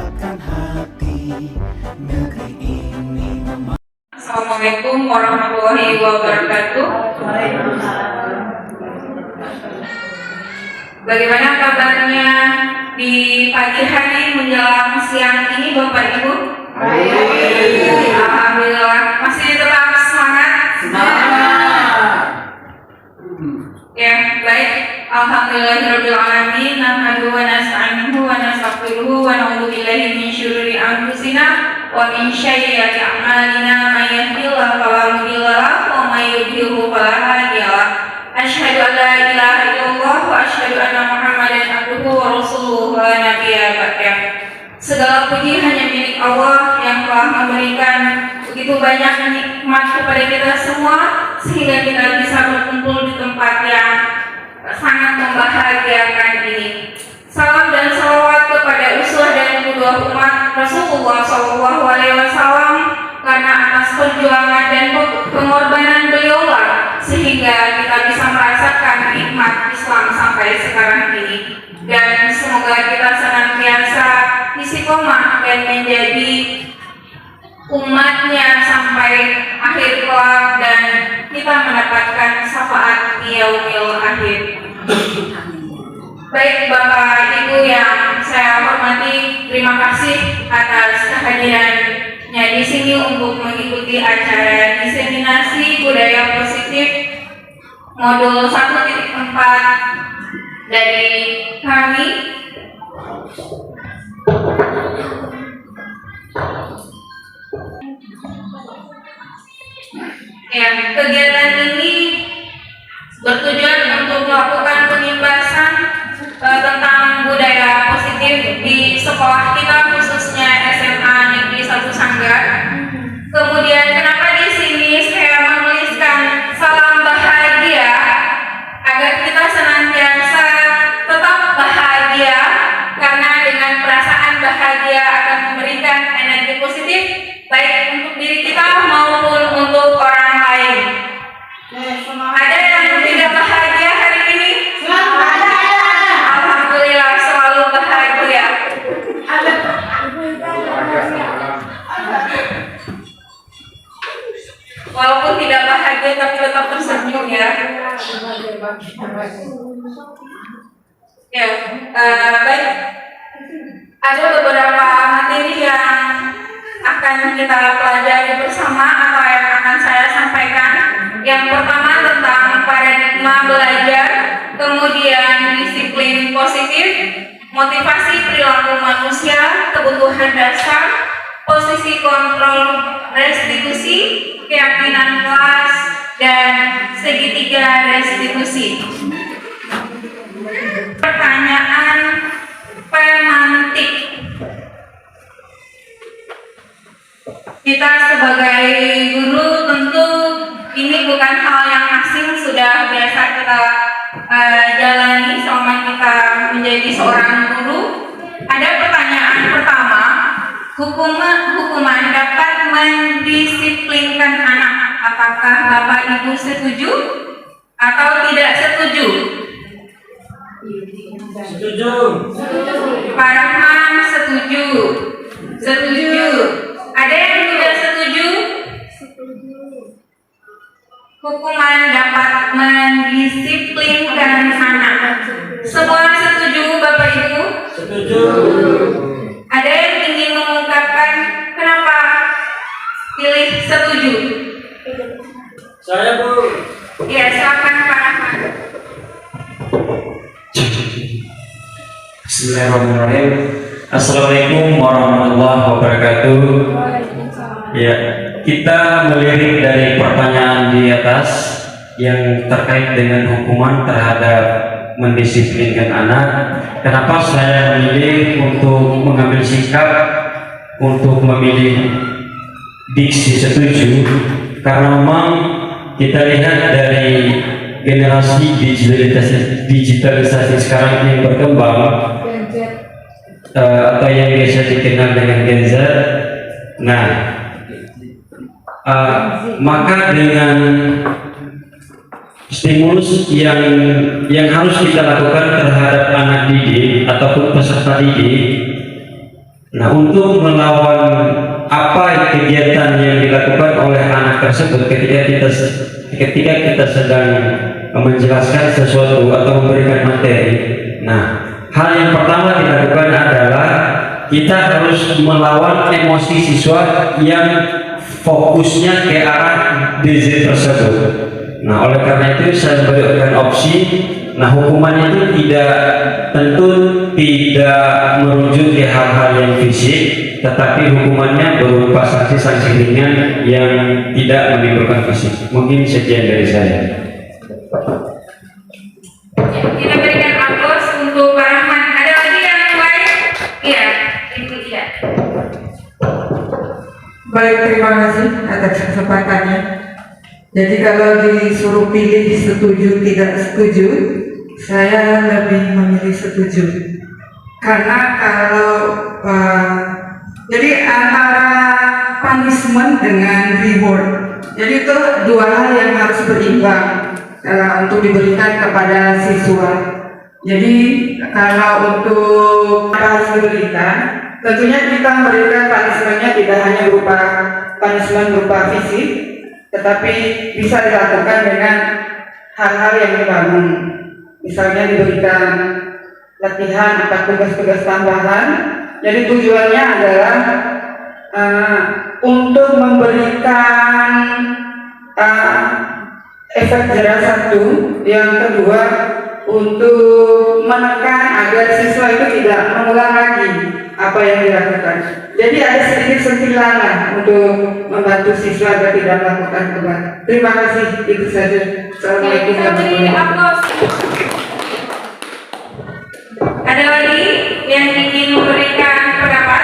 menggerakkan hati negeri ini. Assalamualaikum warahmatullahi wabarakatuh. Bagaimana kabarnya di pagi hari menjelang siang ini Bapak Ibu? Alhamdulillah, masih tetap semangat? Ya, baik. Alhamdulillahirabbil alamin. Nahmaduhu wa nasta'inuhu wa nastaghfiruhu wa na'udzu billahi min syururi anfusina wa min sayyiati a'malina. May yahdihillahu fala mudilla lahu wa may yudhlilhu fala hadiya lahu. Asyhadu an la ilaha illallah wa asyhadu anna Muhammadan abduhu wa rasuluhu la nabiyya ba'dah. Segala puji hanya milik Allah yang telah memberikan begitu banyak nikmat kepada kita semua sehingga kita bisa berkumpul di tempat yang sangat membahagiakan ini. Salam dan salawat kepada uswah dan kedua umat Rasulullah SAW, karena atas perjuangan dan pengorbanan beliaulah sehingga kita bisa merasakan nikmat Islam sampai sekarang ini. Dan semoga kita senantiasa istiqomah dan menjadi umatnya sampai akhir kelak dan kita mendapatkan syafaat di yaumil akhir. Baik Bapak Ibu yang saya hormati, terima kasih atas kehadirannya di sini untuk mengikuti acara diseminasi budaya positif modul 1.4 dari kami. Ya, kegiatan ini bertujuan untuk melakukan penimbasan tentang budaya positif di sekolah kita, khususnya SMA Negeri 1 Sanggar. Kemudian kenapa di sini saya menuliskan salam bahagia, agar kita senantiasa tetap bahagia, karena dengan perasaan bahagia akan memberikan energi positif baik untuk diri kita maupun untuk orang lain. Ada yang tidak bahagia hari ini? Alhamdulillah, selalu bahagia. Walaupun tidak bahagia tapi tetap tersenyum ya. Ya, baik. Ada beberapa materi yang akan kita pelajari bersama atau yang akan saya sampaikan. Yang pertama tentang paradigma belajar, kemudian disiplin positif, motivasi perilaku manusia, kebutuhan dasar, posisi kontrol restitusi, keyakinan kelas, dan segitiga restitusi. Pertanyaan pemantik. Kita sebagai guru tentu ini bukan hal yang asing, sudah biasa kita jalani selama kita menjadi seorang guru. Ada pertanyaan pertama, hukuman dapat mendisiplinkan anak. Apakah Bapak Ibu setuju atau tidak setuju? Setuju. Pak Rahman setuju. Setuju. Ada yang tidak setuju? Hukuman dapat mendisiplinkan anak. Semua setuju Bapak Ibu? Setuju. Ada yang ingin mengungkapkan kenapa pilih setuju? Saya Bu. Ya, silakan Pak Rahman. Bismillahirrahmanirrahim. Assalamualaikum warahmatullahi wabarakatuh. Ya, kita melirik dari pertanyaan di atas yang terkait dengan hukuman terhadap mendisiplinkan anak. Kenapa saya memilih untuk mengambil sikap untuk memilih diksi setuju? Karena memang kita lihat dari generasi digitalisasi sekarang yang berkembang, atau yang biasa dikenal dengan Gen Z. Nah, maka dengan stimulus yang harus kita lakukan terhadap anak didik ataupun peserta didik, nah Nah, untuk melawan apa kegiatan yang dilakukan oleh anak tersebut ketika kita sedang menjelaskan sesuatu atau memberikan materi. Nah, hal yang pertama dilakukan adalah kita harus melawan emosi siswa yang fokusnya ke arah DZ tersebut. Nah, oleh karena itu saya memberikan opsi. Nah, hukumannya itu tentu tidak merujuk ke hal-hal yang fisik, tetapi hukumannya berupa sanksi-sanksi ringan yang tidak menimbulkan fisik. Mungkin sekian dari saya. Kita berikan aplaus untuk Pak Rahman. Ada lagi yang lain? Iya, Ibu Ida. Baik, terima kasih atas kesempatannya. Jadi kalau disuruh pilih setuju tidak setuju, saya lebih memilih setuju. Karena kalau jadi antara punishment dengan reward, jadi itu dua hal yang harus berimbang untuk diberikan kepada siswa. Jadi kalau untuk harus diberikan, tentunya kita memberikan punishmentnya tidak hanya berupa punishment berupa fisik, tetapi bisa dilakukan dengan hal-hal yang membangun. Misalnya diberikan latihan atau tugas-tugas tambahan. Jadi tujuannya adalah untuk memberikan efek jerah satu, yang kedua untuk menekan agar siswa itu tidak mengulang lagi apa yang dilakukan. Jadi ada sedikit sentilan lah untuk membantu siswa agar tidak melakukan kembali. Terima kasih, itu saja. Assalamualaikum warahmatullahi wabarakatuh. Ada lagi yang ingin memberikan pendapat?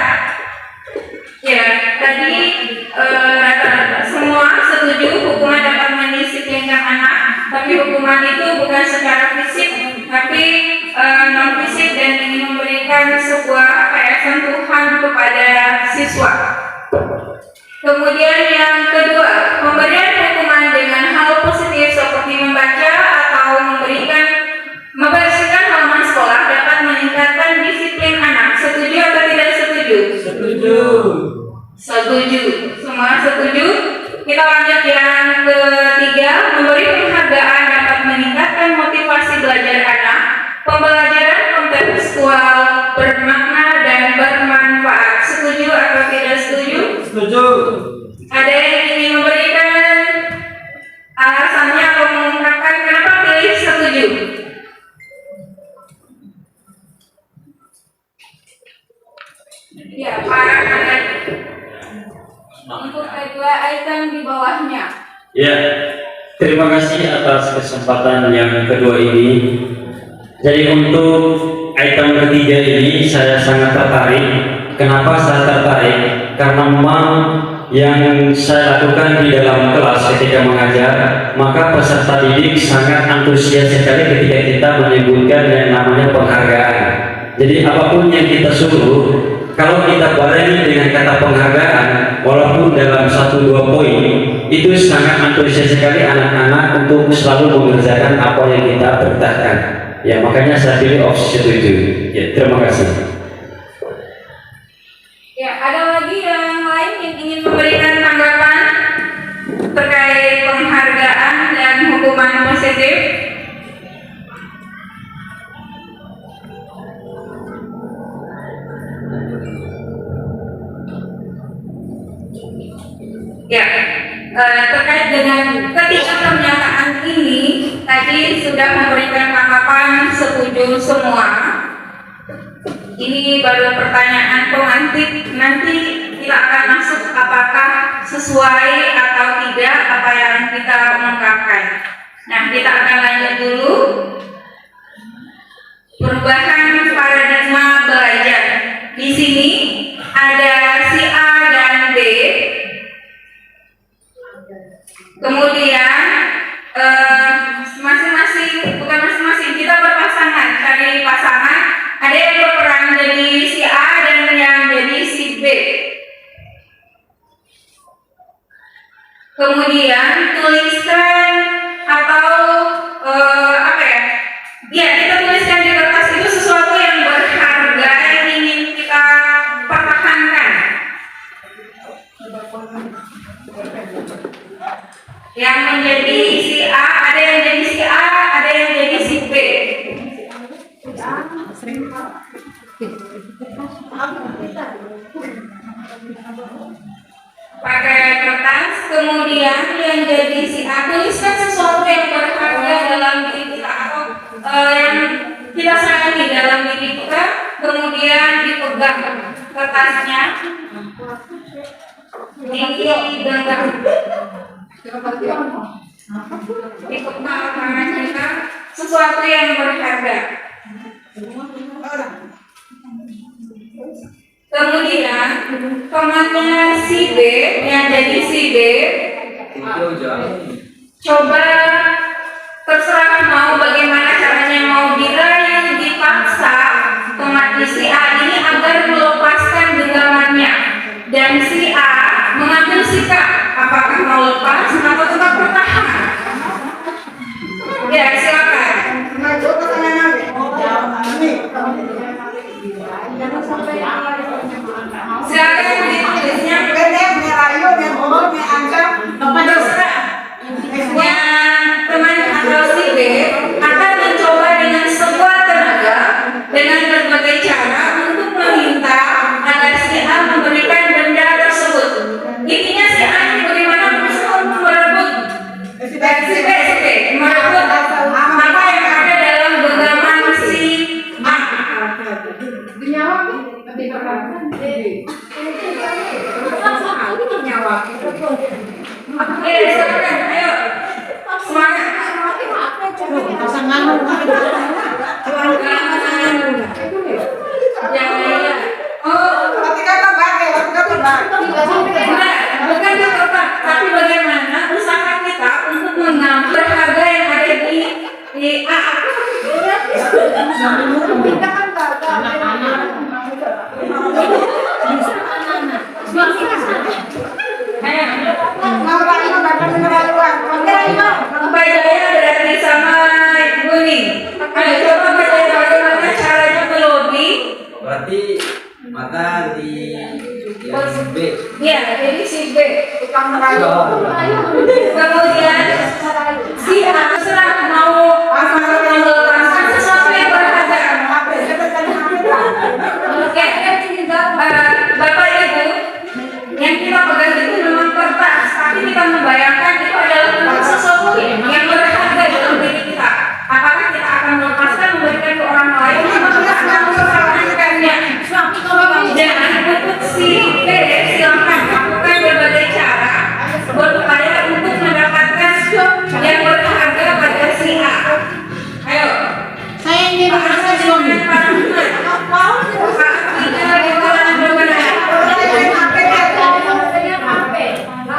Ya, tadi semua setuju hukuman dapat mendisiplinkan anak, tapi hukuman itu bukan secara fisik, tapi non fisik dan ingin memberikan sebuah sentuhan kepada siswa. Kemudian yang kedua, pemberian hukuman dengan hal positif seperti membaca atau membersihkan halaman sekolah dapat meningkatkan disiplin anak. Setuju atau tidak setuju? Setuju. Setuju. Semua setuju? Kita lanjut yang ketiga, memberi penghargaan dapat meningkatkan motivasi belajar anak. Pembelajaran kontekstual bermakna dan bermanfaat. Setuju atau tidak setuju? Setuju. Ada yang ingin memberikan alasannya atau mengungkapkan kenapa pilih setuju? Ya, para anak. Untuk kedua item di bawahnya. Ya, terima kasih atas kesempatan yang kedua ini. Jadi untuk item ketiga ini saya sangat tertarik. Kenapa saya tertarik? Karena memang yang saya lakukan di dalam kelas ketika mengajar, maka peserta didik sangat antusias sekali ketika kita menyebutkan yang namanya penghargaan. Jadi apapun yang kita suruh, kalau kita barengi dengan kata penghargaan, walaupun dalam 1-2 poin, itu sangat antusias sekali anak-anak untuk selalu mengerjakan apa yang kita perintahkan. Ya, makanya saya pilih opsi setuju. Ya, terima kasih. Ya, ada lagi yang lain yang ingin memberikan tanggapan terkait penghargaan dan hukuman positif? Ya, terkait dengan ketiga pernyataan ini tadi sudah memberikan tanggapan setuju semua. Ini baru pertanyaan pengantin, nanti kita akan masuk apakah sesuai atau tidak apa yang kita ungkapkan. Nah, kita akan lanjut dulu. Perubahan paradigma belajar. Di sini ada si A dan B. Kemudian kita berpasangan, cari pasangan. Ada yang berperan jadi si A dan yang jadi si B. Kemudian tuliskan atau kita tuliskan di kertas itu sesuatu yang berharga yang ingin kita pertahankan Yang menjadi si A, ada yang jadi si A, ada yang jadi si B. Pakai kertas, kemudian yang jadi si A, tuliskan sesuatu yang berharga dalam diri kita atau yang kita sayangi dalam diri kita, kemudian dipegang kertasnya, digenggam, dipegang tangan kita, sesuatu yang berharga. Kemudian temannya si B, yang jadi si B, coba terserah mau bagaimana caranya, mau dirayu, dipaksa teman si A ini agar melepaskan genggamannya, dan si A mengambil sikap apakah mau lepas atau tetap bertahan. Ya, silakan. Silakan ditulisnya. Terserah. Yang teman atau si B akan mencoba dengan sekuat tenaga dengan berbagai cara untuk meminta agar si A memberikan benda tersebut. Intinya si A ini bagaimana berusaha untuk merebut si B merebut apa yang ada dalam genggaman si A. Silakan, ayo semangat. Bukan tetap, tapi bagaimana usaha kita untuk mengambil harga yang ada di A. Bajanya berarti sama kuning. Ayo coba baca bagaimana caranya melobi. Berarti mata di yang B. Ya, jadi si B tukang merayu. Kemudian si A terserah mau melepaskan sesuatu yang berharga. Oke, Bapak Ibu, yang kita pegang itu memang kertas, tapi kita membayangkan itu adalah sesuatu yang berharga dalam diri kita. Apakah kita akan melepaskan, memberikan ke orang lain, atau kita akan mempertahankannya? Jangan untuk si B, silakan lakukan berbagai cara berupaya untuk mendapatkan yang berharga pada si A. Ayo. Saya ingin merasa suami.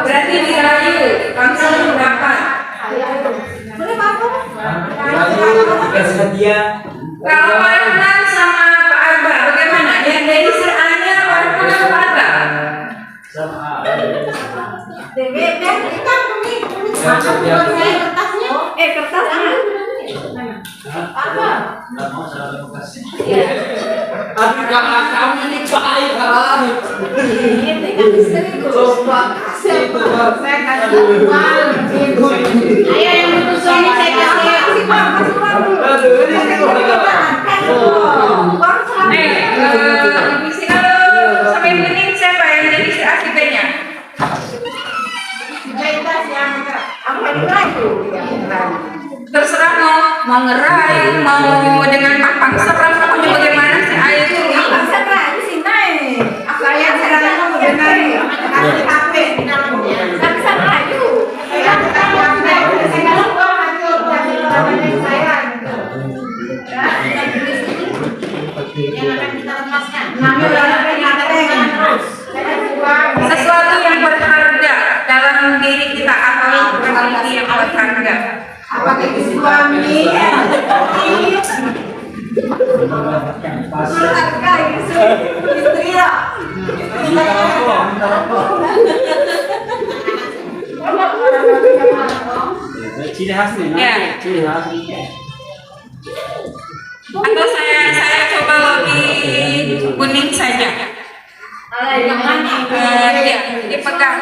Berarti dirayu langsung mendapat. Dia Kalau Farhan sama Pak Arba, bagaimana? Yang dari si A-nya Farhan atau Pak Arba? Kertasnya. Aduh, kakak kamu ini baik kali. Coba kasih itu, Bang. Saya kasih uang. Ayo yang butuh suami saya kasih uang. Aduh, ini Misi kalau sampai bening siapa yang jadi si A si B-nya? Terserah mau ngerayu, mau dengan pakang serang, pokoknya bagaimana si A itu. Saya serang dengan kasih HP di dalamnya. Saya bisa merayu. Saya yang akan kita lepaskan. Sesuatu yang berharga dalam diri kita atau memiliki yang berharga. Apakah itu suami? Menghargai istri lah. Ciri khasnya, Ya. ciri khas. Atau saya coba lebih kuning saja. Ya, dipegang.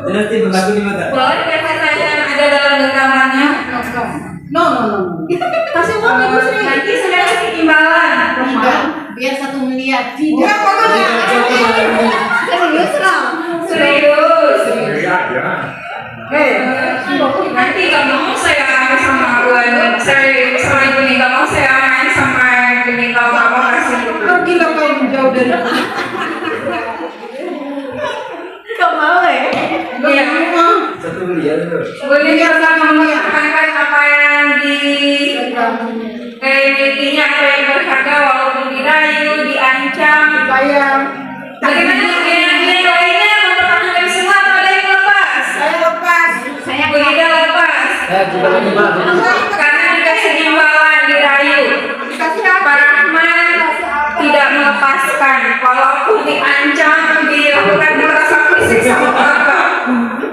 Nanti berlaku di mata. boleh dikatakan ada dalam genggamannya. No. Kasih uang ibu sih. Nanti sudah kasih imbalan. Biar 1 miliar. Tidak. Serius lah. Serius. Nanti gak mau saya main sama Wan. Saya sama ibu nih gak mau saya main sama ini kalau kamu kasih. Pergi lah kau jauh dari aku. Kau mau ya? Iya. 1 miliar. Boleh kita mengatakan apa yang dimilikinya atau yang berharga walaupun dirayu, diancam. Bayar. Bagaimana dengan yang lainnya mempertahankan semua atau ada yang lepas? Saya lepas. Saya Bu Ida lepas juga lagi karena dikasih imbalan dirayu. dikasih Pak apa? Rahman tidak melepaskan walaupun diancam dilakukan kekerasan fisik sama bapak.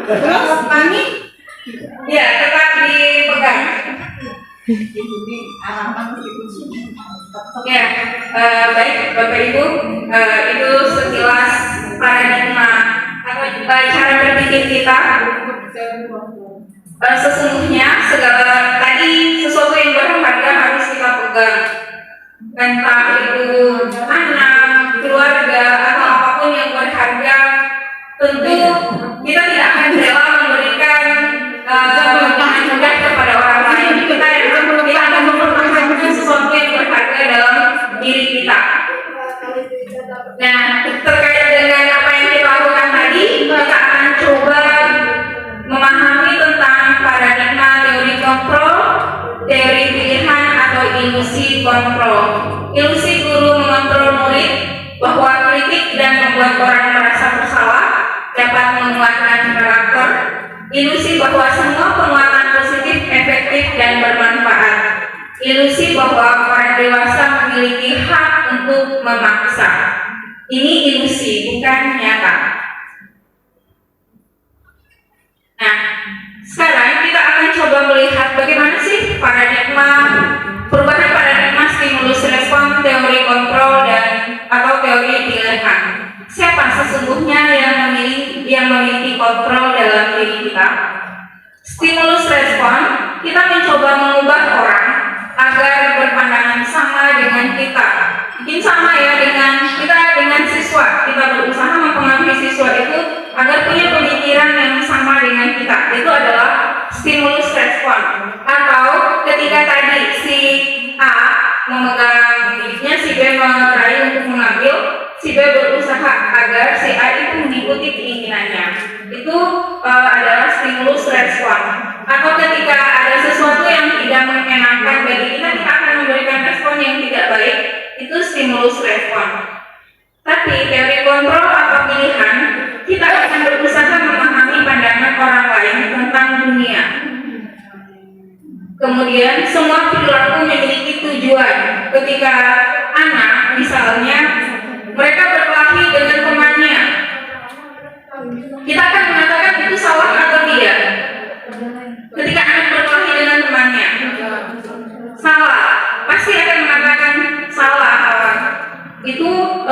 Terus mami Ya tetap dipegang. Ya, baik Bapak Ibu, itu sekilas paradigma atau cara berpikir kita. Sesungguhnya segala tadi sesuatu yang berharga harus kita pegang, entah itu anak, keluarga atau apapun yang berharga. Tentu kita tidak akan rela memberikan dengan mudah kepada orang lain. Kita akan mempertahankan sesuatu yang berharga dalam diri kita. Nah, terkait dengan apa yang kita lakukan tadi, kita akan coba memahami tentang paradigma teori kontrol, teori pilihan atau ilusi kontrol. Ilusi guru mengontrol murid bahwa kritik dan membuat orang merasa bersalah dapat menguatkan karakter. Ilusi bahwa semua penguatan positif efektif dan bermanfaat. Ilusi bahwa orang dewasa memiliki hak untuk memaksa. Ini ilusi, bukan nyata. Nah, sekarang kita akan coba melihat bagaimana sih perubahan paradigma stimulus respon, teori kontrol dan atau teori pilihan. Siapa sesungguhnya yang memiliki kontrol dalam diri kita? Stimulus respon, kita mencoba mengubah orang agar berpandangan sama dengan kita. Mungkin sama ya dengan siswa. Kita berusaha mempengaruhi siswa itu agar punya pemikiran yang sama dengan kita. Itu adalah stimulus respon. Atau ketika tadi si A memegang miliknya, si B merayu untuk mengambil, si B berusaha agar si A itu mengikuti keinginannya. Itu adalah stimulus respon. Atau ketika ada sesuatu yang tidak mengenakan bagi kita, kita akan memberikan respon yang tidak baik. Itu stimulus respon. Tapi teori kontrol atau pilihan, kita akan berusaha memahami pandangan orang lain tentang dunia. Kemudian semua perilaku memiliki tujuan. Ketika anak misalnya mereka berkelahi dengan temannya, kita akan mengatakan itu salah atau tidak. Ketika anak berkelahi dengan temannya, salah, pasti akan mengatakan salah. Itu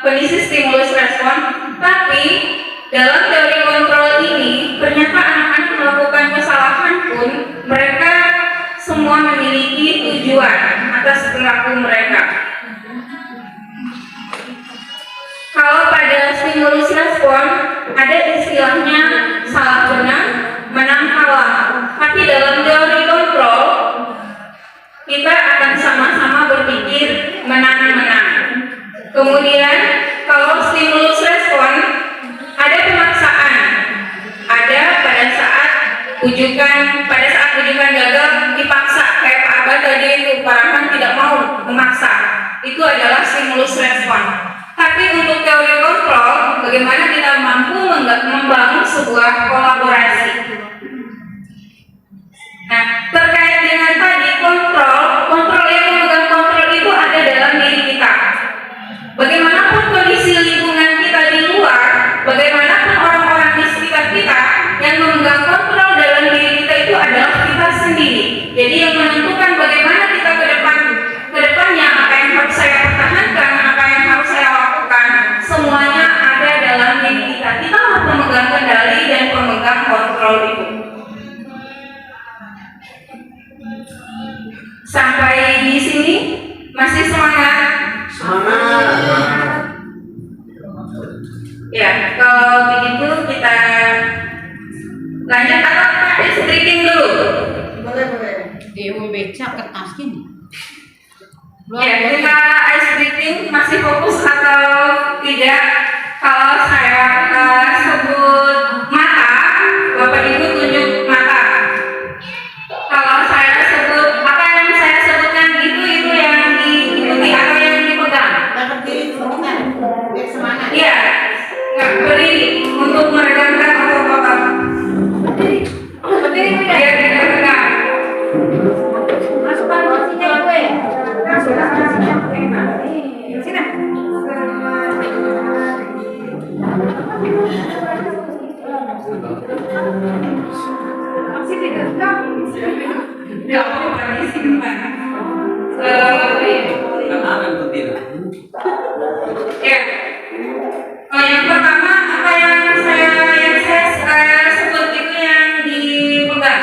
kondisi stimulus respon. Tapi dalam teori kontrol ini, ternyata anak-anak melakukan kesalahan pun mereka semua memiliki tujuan atas perilaku mereka. Kalau pada stimulus respon ada istilahnya salah benar, menang kalah. Tapi dalam teori kontrol kita akan sama-sama berpikir menang-menang. Kemudian kalau stimulus respon ada pemaksaan. Ada pada saat ujukan gagal dipaksa, kayak Pak Abah tadi itu Parahan tidak mau memaksa. Itu adalah stimulus respon. Tapi untuk teori kontrol, bagaimana kita mampu membangun sebuah kolaborasi. Nah, terkait dengan tadi kontrol yang memegang kontrol itu ada dalam diri kita. Bagaimanapun kondisi lingkungan kita di luar, bagaimanapun orang-orang di sekitar kita, yang memegang kontrol dalam diri kita itu adalah kita sendiri. Jadi yang menentukan bagaimana kita ke depannya, apa yang harus saya pertahankan di sini masih semangat? Semangat. Ya, kalau begitu kita lanjut atau kita istrikin dulu? Boleh. Dewi beca kertas gini. Ya, kita ice breathing masih fokus atau tidak? Kalau saya sebut mata, Bapak Ibu tunjuk mata. Kalau saya sebut apa yang saya sebutkan itu yang diikuti atau yang dipegang? Dapat diri semangat. Biar semangat. Iya, nggak berdiri untuk meregangkan otot-otot. Berdiri biar dipegang. Masukkan kursinya gue. Sini. Nggak apa-apa di sini mana? Aman tuh tidak. Ya. Oh, yang pertama apa yang saya sebut itu yang dipegang.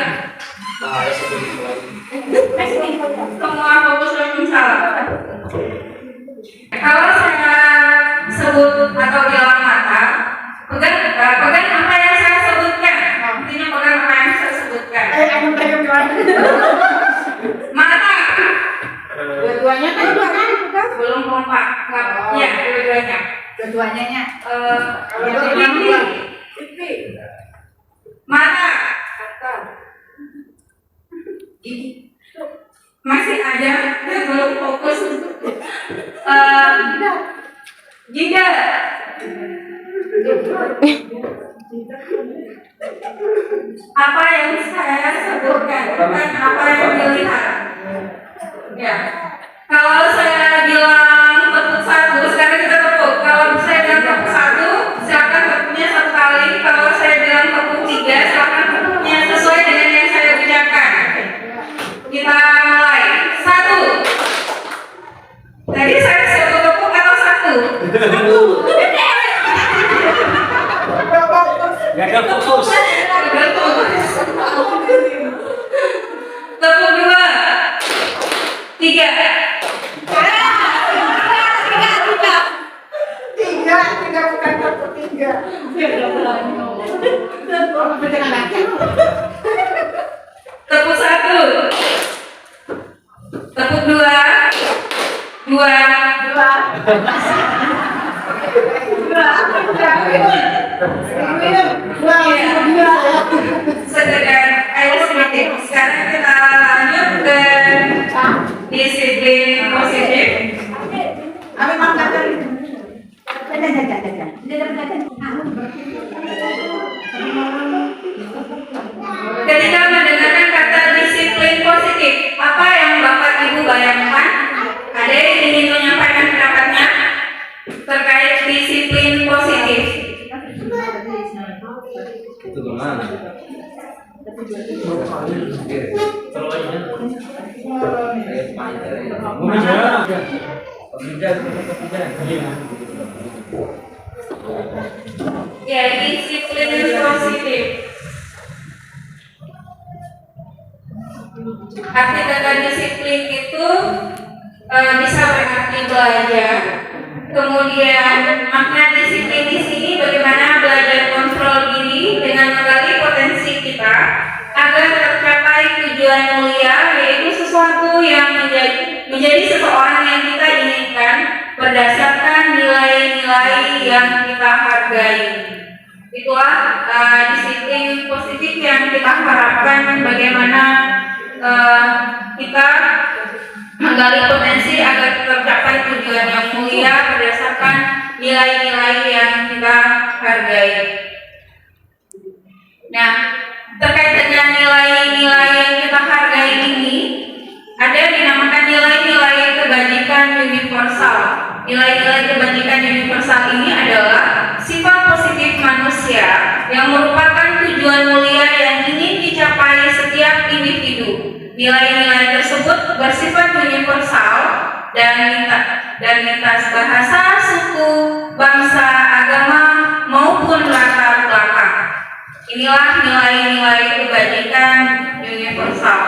Semua fokus lagi salah. Kalau saya sebut atau bilang mata, pegang apa yang saya sebutkan. Intinya pegang apa yang saya sebutkan. Mata. Dua-duanya kan Belum kompak. Ya, dua-duanya. Dua-duanya. Mata. Masih ada, belum fokus. Jidat. Apa yang saya sebutkan, bukan apa yang dilihat. Ya. Kalau saya bilang tepuk satu, sekarang kita tepuk. Kalau saya bilang tepuk satu, silakan tepuknya satu kali. Kalau saya bilang tepuk tiga, silakan tepuknya sesuai dengan yang saya ucapkan. Kita mulai. Satu. Tadi saya sebut tepuk atau satu? Gagal fokus. Tepuk dua. Tiga. Tiga bukan tepuk tiga. Tepuk satu. Tepuk dua. Dua. Sekedar ice-breathing. Sekarang kita lanjut ke disiplin positif. Ketika mendengarkan kata disiplin positif, apa yang Bapak Ibu bayangkan? Ada yang ingin menyampaikan pendapatnya terkait disiplin positif? Itu kemana? Ya, disiplin positif. Arti kata disiplin itu bisa berarti belajar. Kemudian makna disiplin di sini bagaimana belajar kontrol diri dengan menggali potensi kita agar tercapai tujuan mulia, yaitu sesuatu yang menjadi seseorang yang kita inginkan berdasarkan nilai-nilai yang kita hargai. Itulah disiplin positif yang kita harapkan, bagaimana kita menggali potensi agar tercapai tujuan yang mulia berdasarkan nilai-nilai yang kita hargai. Nah, terkait dengan nilai-nilai yang kita hargai ini, ada yang dinamakan nilai-nilai kebajikan universal. Nilai-nilai kebajikan universal ini adalah sifat positif manusia yang merupakan tujuan mulia yang ingin dicapai setiap individu. Nilai-nilai tersebut bersifat universal dan lintas bahasa, suku, bangsa, agama, maupun latar belakang. Inilah nilai-nilai kebajikan universal.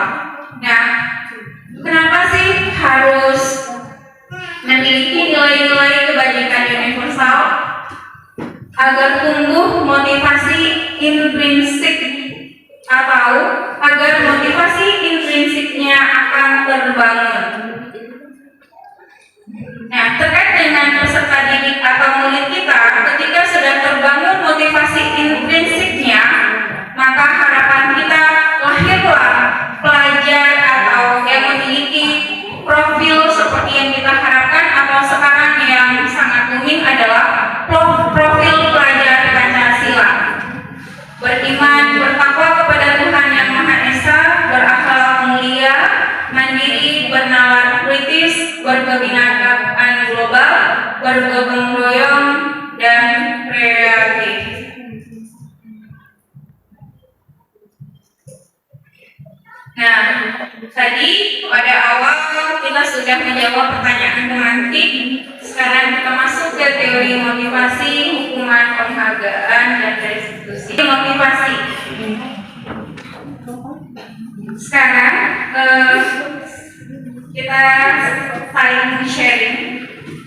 Nah, kenapa sih agar tumbuh motivasi intrinsik atau agar motivasi intrinsiknya akan terbangun. Nah, terkait dengan peserta didik atau murid kita, ketika sudah terbangun motivasi intrinsiknya, maka harapan kita lahirlah pelajar atau yang memiliki profil seperti yang kita harapkan, atau sekarang yang sangat umum adalah profil pelajar Pancasila. Beriman, bertakwa kepada Tuhan Yang Maha Esa, berakhlak mulia, mandiri, bernalar kritis, berkebinekaan global, bergotong royong, dan kreatif. Nah, tadi pada awal kita sudah menjawab pertanyaan tematik. Sekarang kita masuk ke teori motivasi, hukuman, penghargaan, dan restitusi. Motivasi. Sekarang kita saling sharing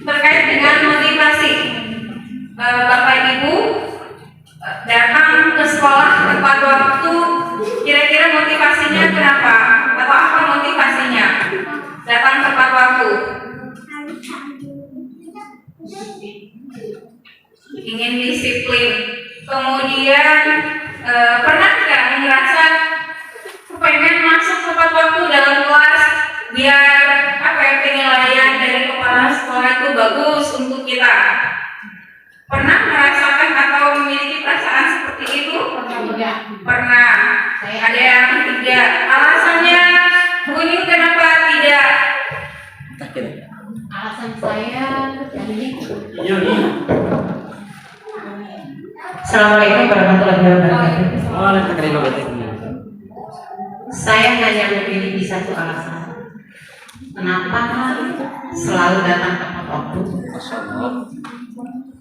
terkait dengan motivasi. Bapak Ibu datang ke sekolah tepat waktu, kira-kira motivasinya kenapa? Atau apa motivasinya datang tepat waktu? Ingin disiplin. Kemudian pernah nggak merasa pengen masuk tepat waktu dalam kelas biar penilaian dari kepala sekolah itu bagus untuk kita? Pernah merasakan atau memiliki perasaan seperti itu? Pernah. Ada yang tidak. Alasannya bunyi kenapa tidak? Alasan saya ini. Assalamualaikum warahmatullahi wabarakatuh. Waalaikumsalam. Saya hanya memiliki satu alasan. Kenapa selalu datang tepat waktu?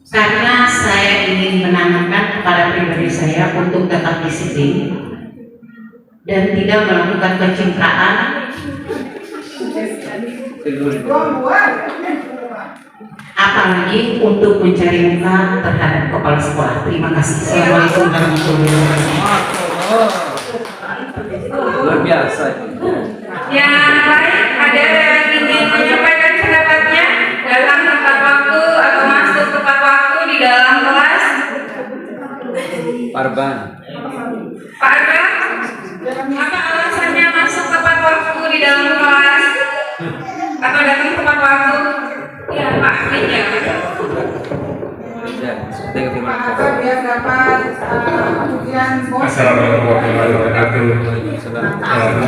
Karena saya ingin menanamkan kepada pribadi saya untuk tetap disiplin dan tidak melakukan pencitraan, apalagi untuk mencari muka terhadap kepala sekolah. Terima kasih. Assalamualaikum warahmatullahi wabarakatuh. Luar biasa. Yang lain ada yang ingin menyampaikan pendapatnya, datang tepat waktu atau masuk tepat waktu di dalam kelas? Parban. Pak Arga, apa alasannya masuk tepat waktu di dalam kelas atau datang tepat waktu? Ya Pak Ahmad ya. Agar biar dapat ujian bos. Assalamualaikum warahmatullahi wabarakatuh.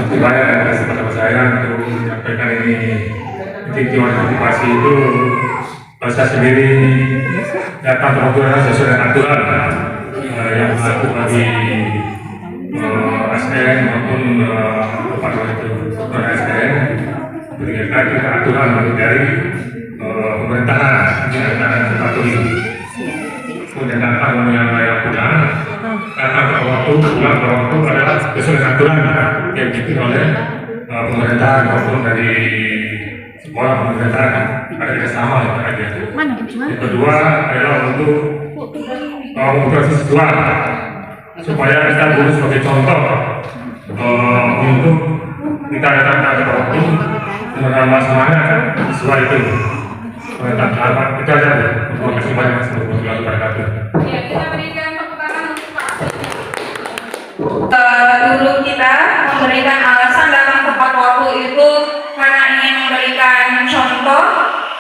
Terima kasih kepada saya untuk menyampaikan ini. Tujuan motivasi itu saya sendiri datang kebetulan sesuai dengan aturan yang berlaku bagi SDN maupun apa itu SDN berdasarkan aturan dari pemerintahan yang dipatuhi. Kemudian datang yang punya datang ke waktu, pulang ke waktu adalah sesuai dengan aturan yang dibikin oleh pemerintahan maupun dari sekolah pemerintahan. Ada kerjasama yang ada. Yang kedua adalah untuk motivasi siswa supaya kita dulu sebagai contoh untuk kita datang ke waktu menambah semangat siswa itu. Kita aja. Terima kasih banyak warahmatullahi wabarakatuh. Ya, kita berikan tepuk tangan untuk Pak Ahmad. Guru kita memberikan alasan datang tepat waktu itu karena ingin memberikan contoh.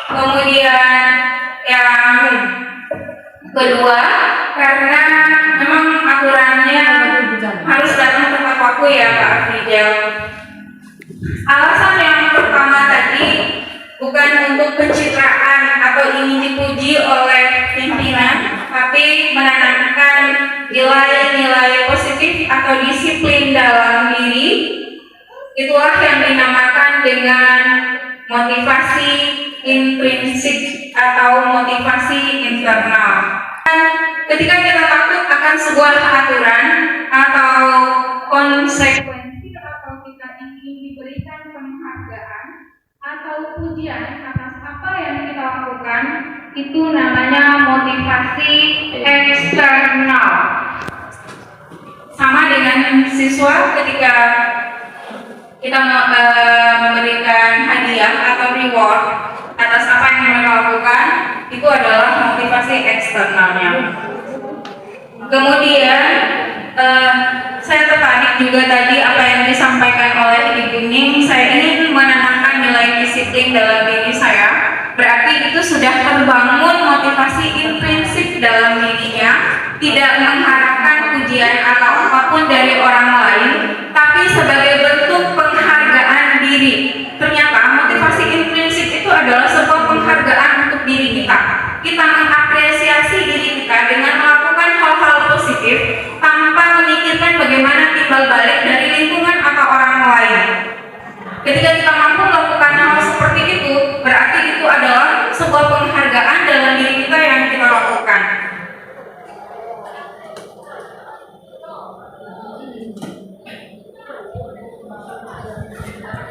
Kemudian yang kedua, karena memang aturannya harus datang tepat waktu ya Pak Afrizal. Alasan yang pertama tadi bukan untuk pencitraan atau ingin dipuji oleh pimpinan, tapi menanamkan nilai-nilai positif atau disiplin dalam diri. Itulah yang dinamakan dengan motivasi intrinsik atau motivasi internal. Dan ketika kita takut akan sebuah aturan atau konsekuensi atau kita ingin diberikan penghargaan atau pujian atas apa yang kita lakukan, itu namanya motivasi eksternal. Sama dengan siswa ketika kita memberikan hadiah atau reward atas apa yang mereka lakukan, itu adalah motivasi eksternalnya. Kemudian saya tertarik juga tadi apa yang disampaikan oleh Ibu Ning. Saya ingin menanamkan nilai disiplin dalam diri saya. Berarti itu sudah terbangun motivasi intrinsik dalam dirinya, tidak mengharapkan pujian atau apapun dari orang lain, tapi sebagai bentuk penghargaan diri. Ternyata motivasi intrinsik itu adalah sebuah penghargaan untuk diri kita. Kita mengapresiasi diri kita dengan melakukan hal-hal positif tanpa memikirkan bagaimana timbal balik dari lingkungan atau orang lain. Ketika kita mampu melakukan hal seperti itu, berarti itu adalah sebuah penghargaan dalam diri kita yang kita lakukan.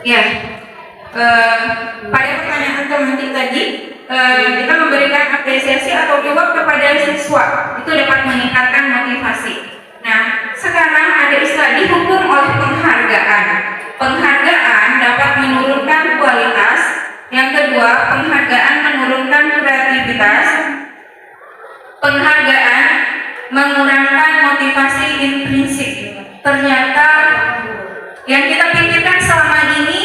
Ya, pada pertanyaan teman tadi, kita memberikan apresiasi atau reward kepada siswa, itu dapat meningkatkan motivasi. Nah, sekarang ada istilah dihukum oleh penghargaan. Penghargaan dapat menurunkan kualitas. Yang kedua, penghargaan menurunkan kreativitas. Penghargaan mengurangkan motivasi intrinsik. Ternyata yang kita pikirkan selama ini,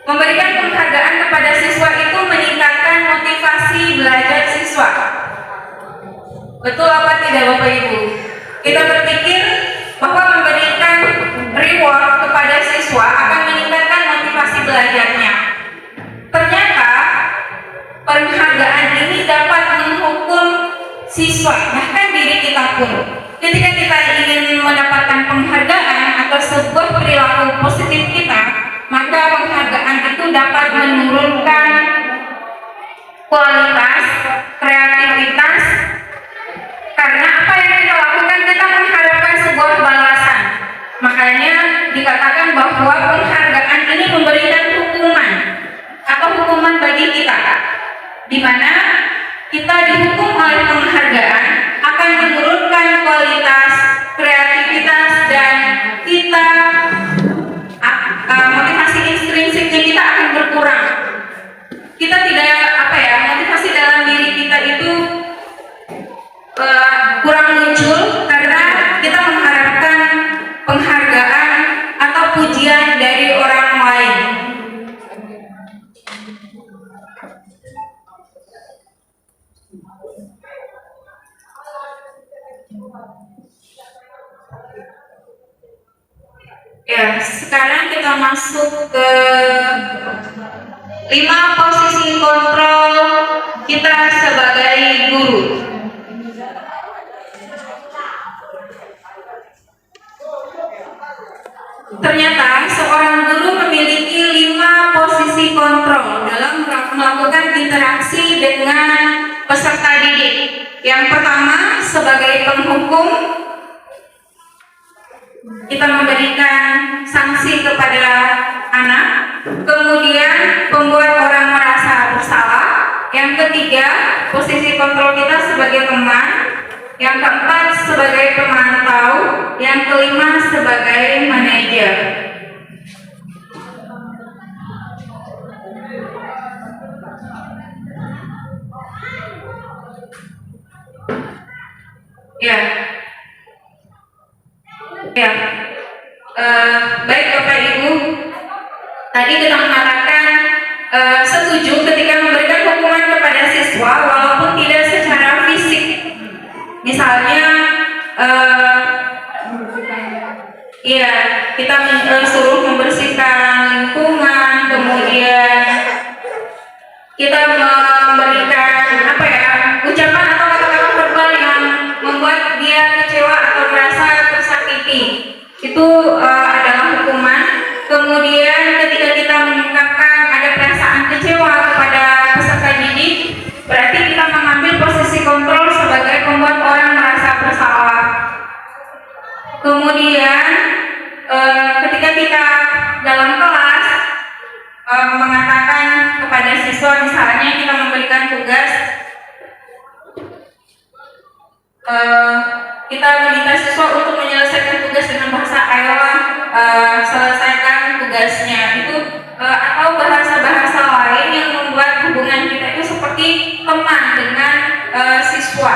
memberikan penghargaan kepada siswa itu meningkatkan motivasi belajar siswa. Betul apa tidak Bapak Ibu? Kita berpikir bahwa memberikan reward kepada siswa akan meningkatkan motivasi belajarnya. Ternyata penghargaan ini dapat menghukum siswa, bahkan diri kita pun. Ketika kita ingin mendapatkan penghargaan atau sebuah perilaku positif kita, maka penghargaan itu dapat menurunkan kualitas, kreativitas, karena apa yang kita lakukan kita mengharapkan sebuah balasan. Makanya dikatakan bahwa penghargaan ini memberikan hukuman atau hukuman bagi kita, di mana kita dihukum oleh penghargaan akan menurunkan kualitas, kreativitas, dan kita motivasi intrinsik kita akan berkurang. Kita tidak motivasi dalam diri kita itu kurang muncul karena kita mengharapkan penghargaan atau pujian dari orang lain. Ya, sekarang kita masuk ke 5 posisi kontrol kita sebagai guru. Ternyata seorang guru memiliki 5 posisi kontrol dalam melakukan interaksi dengan peserta didik. Yang pertama, sebagai penghukum, kita memberikan sanksi kepada anak. Kemudian pembuat orang merasa bersalah. Yang ketiga, posisi kontrol kita sebagai teman. Yang keempat, sebagai pemantau. Yang kelima, sebagai manajer. Baik Bapak Ibu, tadi kita mengatakan setuju ketika memberikan hukuman kepada siswa walaupun tidak secara fisik. Misalnya kita suruh membersihkan lingkungan, kemudian kita memberikan ucapan atau kata-kata verbal yang membuat dia kecewa atau merasa tersakiti. Itu adalah hukuman. Kemudian ketika kita mengungkapkan ada perasaan kecewa kepada peserta didik, berarti kita mengambil posisi kontrol sebagai pembuat orang merasa bersalah. Kemudian ketika kita dalam kelas mengatakan kita meminta siswa untuk menyelesaikan tugas dengan bahasa ayolah selesaikan tugasnya itu atau bahasa-bahasa lain yang membuat hubungan kita itu seperti teman dengan siswa.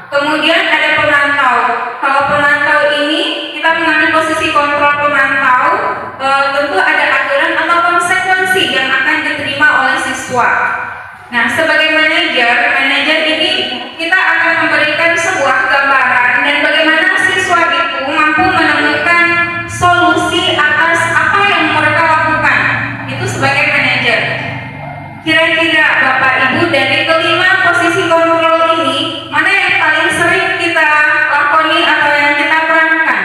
Kemudian ada pemantau. Kalau pemantau ini kita mengambil posisi kontrol pemantau, tentu ada aturan atau konsekuensi yang akan diterima oleh siswa. Nah, sebagai manajer ini kita akan memberikan sebuah gambaran dan bagaimana siswa itu mampu menemukan solusi atas apa yang mereka lakukan. Itu sebagai manajer. Kira-kira Bapak Ibu dari kelima posisi kontrol ini, mana yang paling sering kita lakoni atau yang kita perankan?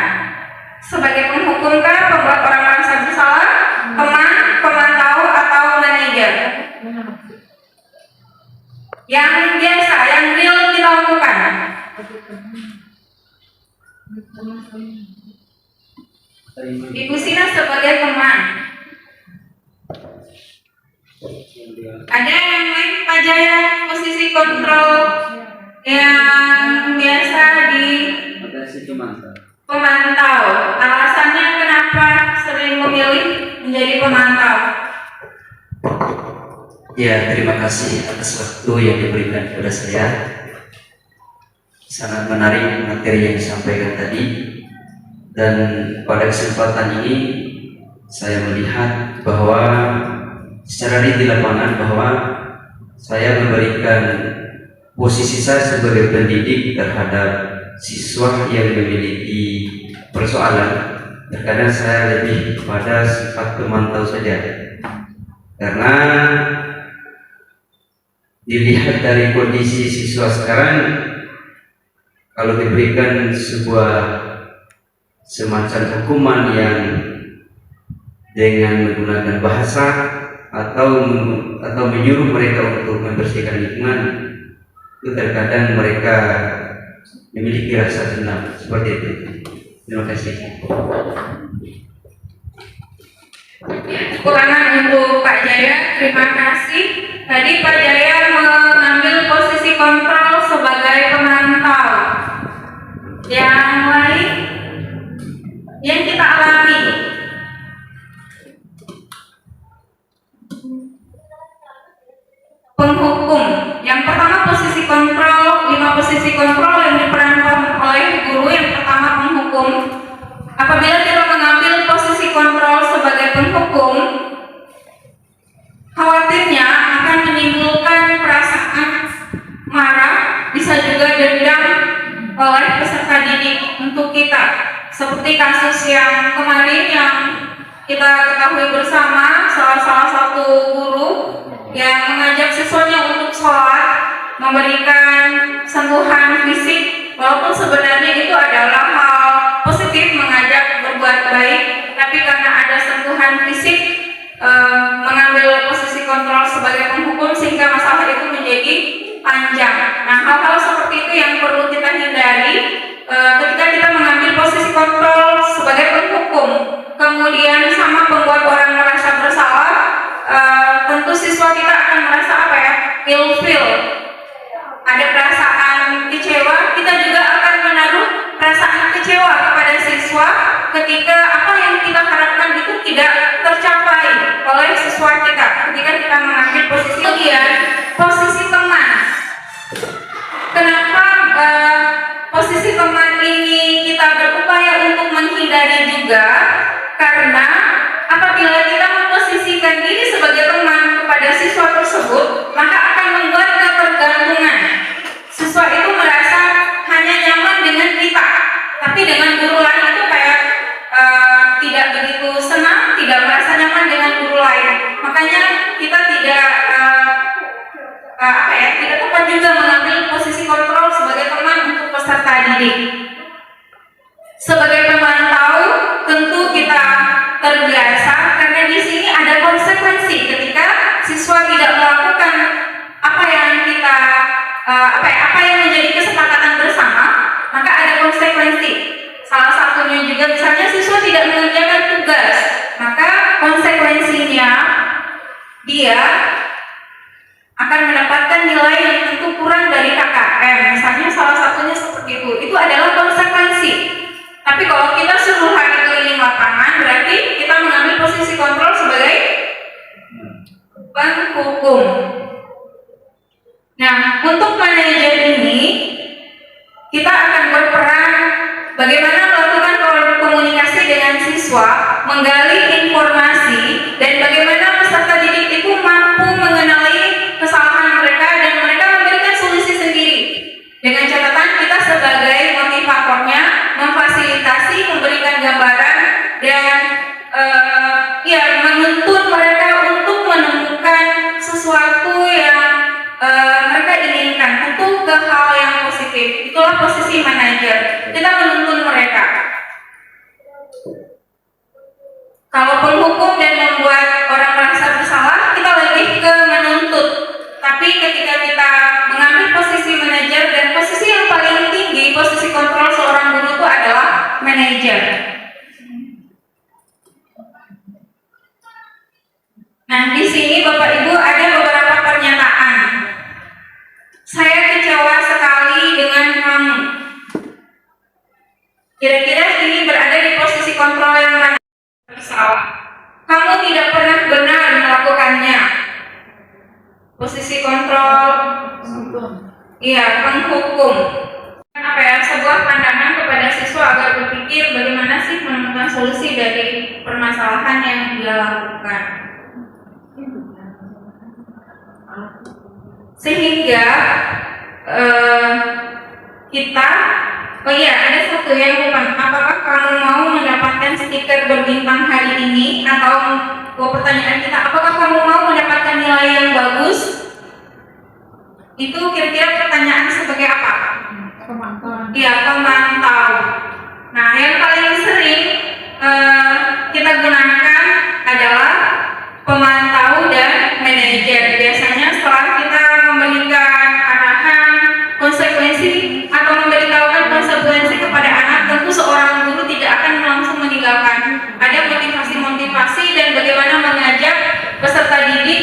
Sebagai penghukumkah, pembuat orang merasa bersalah, teman, pemantau, atau manajer? Yang biasa, yang real kita lakukan. Ibu Sina sebagai teman. Ada yang lain Pak Jaya posisi kontrol yang biasa di pemantau. Alasannya kenapa sering memilih menjadi pemantau? Ya, terima kasih atas waktu yang diberikan kepada saya. Sangat menarik materi yang disampaikan tadi. Dan pada kesempatan ini saya melihat bahwa secara di lapangan bahwa saya memberikan posisi saya sebagai pendidik terhadap siswa yang memiliki persoalan. Terkadang saya lebih pada sifat pemantau saja, karena dilihat dari kondisi siswa sekarang, kalau diberikan sebuah semacam hukuman yang dengan menggunakan bahasa atau menyuruh mereka untuk membersihkan lingkungan, itu terkadang mereka memiliki rasa dendam seperti itu. Terima kasih. Kekurangan untuk Pak Jaya, terima kasih. Tadi Pak Jaya mengambil posisi kontrol sebagai pemantau. Yang lain yang kita alami, penghukum. Yang pertama posisi kontrol, 5 posisi kontrol yang diperankan oleh guru. Yang pertama penghukum. Apabila kita mengambil posisi kontrol sebagai penghukum, khawatirnya akan menimbulkan perasaan marah, bisa juga dendam oleh peserta didik untuk kita. Seperti kasus yang kemarin yang kita ketahui bersama, salah satu guru yang mengajak siswanya untuk sholat, memberikan sentuhan fisik, walaupun sebenarnya itu adalah hal positif, mengajak berbuat baik, tapi karena ada sentuhan fisik, mengambil posisi kontrol sebagai penghukum sehingga masalah itu menjadi panjang. Nah, hal-hal seperti itu yang perlu kita hindari ketika kita mengambil posisi kontrol sebagai penghukum. Kemudian sama pembuat orang merasa bersalah, tentu siswa kita akan merasa apa ya, feel ada perasaan kecewa. Kita juga akan menaruh perasaan kecewa kepada siswa ketika apa yang kita harapkan itu tidak tercapai oleh siswa kita ketika kita mengambil posisi. Kemudian posisi teman. Kenapa posisi teman ini kita berupaya untuk menghindari juga? Karena apabila kita memposisikan diri sebagai teman kepada siswa tersebut, maka akan membuat ketergantungan. Siswa itu merasa hanya nyaman dengan kita, tapi dengan guru lain itu kayak tidak begitu senang, tidak merasa nyaman dengan guru lain. Makanya kita tidak tidak tepat juga mengambil posisi kontrol sebagai teman untuk peserta didik. Sebagai pemantau, tentu kita terbiasa karena di sini ada konsekuensi ketika siswa tidak melakukan apa yang kita apa yang menjadi kesepakatan bersama, maka ada konsekuensi. Salah satunya juga misalnya siswa tidak mengerjakan tugas, maka konsekuensinya dia akan mendapatkan nilai yang tentu kurang dari KKM. Misalnya salah satunya seperti itu adalah konsekuensi. Tapi kalau kita suruh hari keliling lapangan, berarti kita mengambil posisi kontrol sebagai penghukum. Nah, untuk manajer ini kita akan berperan bagaimana melakukan komunikasi dengan siswa, menggali informasi, dan bagaimana peserta didik itu mampu mengenali kesalahan mereka dan mereka memberikan solusi sendiri. Dengan catatan kita sebagai motivatornya memfasilitasi, memberikan gambaran dan menuntun mereka untuk menemukan sesuatu yang mereka inginkan, tentu ke hal yang positif. Itulah posisi manajer. Kita menuntun mereka. Kalau penghukum dan membuat orang merasa bersalah, kita lebih ke menuntut. Tapi ketika kita mengambil posisi manajer, dan posisi yang paling tinggi, posisi kontrol seorang guru itu adalah manajer. Nah, di sini Bapak Ibu ada beberapa pernyataan. Saya kecewa sekali dengan kamu. Kira-kira ini berada di posisi kontrol yang mana? Bersalah. Kamu tidak pernah benar melakukannya. Posisi kontrol, penghukum. Apa ya? Sebuah pandangan kepada siswa agar berpikir bagaimana sih menemukan solusi dari permasalahan yang dia lakukan. Sehingga kita ada satu yang bukan, apakah kamu mau mendapatkan stiker berbintang hari ini, atau pertanyaan kita, apakah kamu mau mendapatkan nilai yang bagus? Itu kira-kira pertanyaan sebagai apa? Pemantau. Nah, yang paling sering kita gunakan adalah pemantau dan manajer. Biasanya setelah kita memberikan arahan, konsekuensi, atau memberitahukan konsekuensi kepada anak, tentu seorang guru tidak akan langsung meninggalkan. Ada motivasi-motivasi dan bagaimana mengajak peserta didik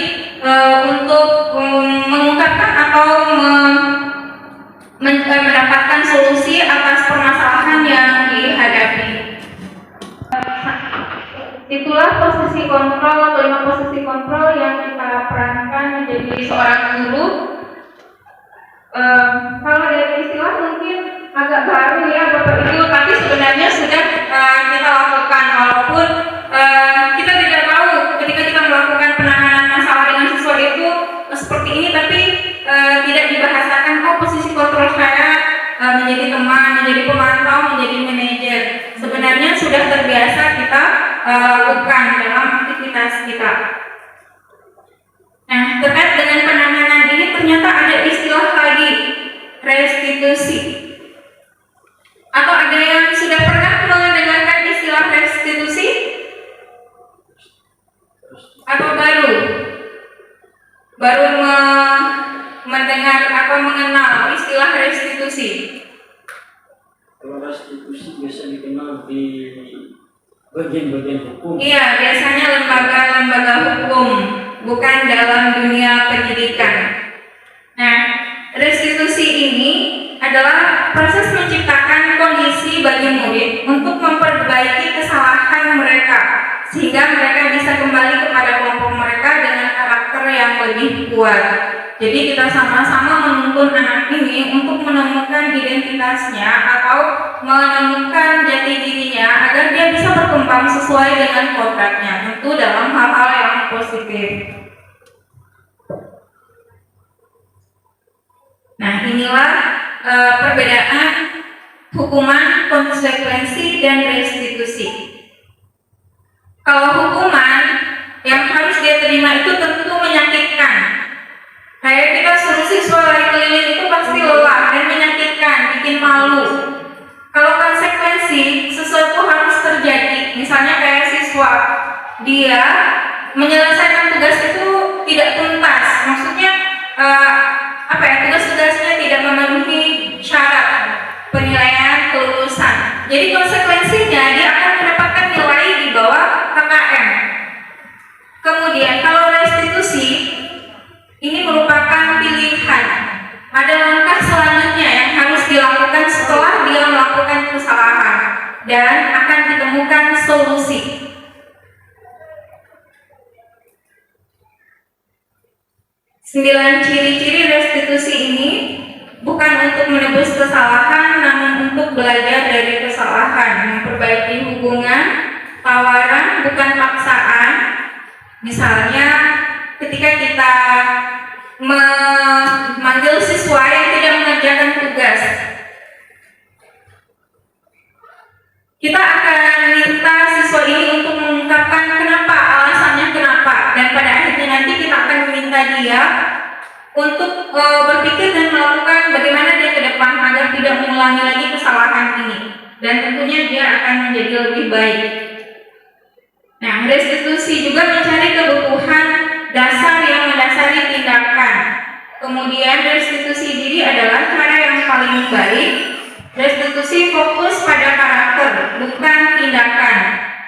untuk mengungkapkan atau mendapatkan solusi atas permasalahan yang dihadapi. Itulah posisi kontrol, 5 posisi kontrol yang kita perankan menjadi seorang guru. Kalau dari istilah mungkin agak baru ya Bapak Ibu, tapi sebenarnya sudah kita lakukan, walaupun kita tidak tahu ketika kita melakukan penanganan masalah dengan siswa itu seperti ini, tapi tidak dibahasakan posisi kontrol saya menjadi teman, menjadi pemantau, menjadi manajer. Sebenarnya sudah terbiasa kita lakukan dalam aktivitas kita. Nah, terkait dengan penanganan ini ternyata ada istilah lagi, restitusi. Atau ada yang sudah pernah mendengarkan istilah restitusi? Atau baru mendengar atau mengenal istilah restitusi? Kalau restitusi biasa dikenal di bagian-bagian hukum. Iya, biasanya lembaga-lembaga hukum, bukan dalam dunia pendidikan. Nah, restitusi ini adalah proses menciptakan kondisi bagi murid untuk memperbaiki kesalahan mereka, sehingga mereka bisa kembali kepada kelompok mereka dengan karakter yang lebih kuat. Jadi kita sama-sama menuntun anak ini untuk menemukan identitasnya atau menemukan jati dirinya agar dia bisa berkembang sesuai dengan kodratnya, tentu dalam hal-hal yang positif. Nah, inilah perbedaan hukuman, konsekuensi, dan restitusi. Kalau hukuman yang harus dia terima itu tentu menyakitkan. Kayak kita suruh siswa lari keliling itu pasti lelah dan menyakitkan, bikin malu. Kalau konsekuensi, sesuatu harus terjadi. Misalnya kayak siswa, dia menyelesaikan tugas itu tidak tuntas. Maksudnya tugas-tugasnya tidak memenuhi syarat penilaian kelulusan. Jadi konsekuensinya dia akan mendapatkan nilai di bawah KKM. dan akan ditemukan solusi. Sembilan ciri-ciri restitusi ini bukan untuk menebus kesalahan, namun untuk belajar dari kesalahan, memperbaiki hubungan, tawaran bukan paksaan. Misalnya, ketika kita memanggil siswa yang tidak mengerjakan tugas, kita akan minta siswa ini untuk mengungkapkan kenapa, alasannya kenapa, dan pada akhirnya nanti kita akan meminta dia untuk berpikir dan melakukan bagaimana dia ke depan agar tidak mengulangi lagi kesalahan ini, dan tentunya dia akan menjadi lebih baik. Nah, restitusi juga mencari kebutuhan dasar yang mendasari tindakan. Kemudian restitusi diri adalah cara yang paling baik. Restitusi fokus pada karakter, bukan tindakan.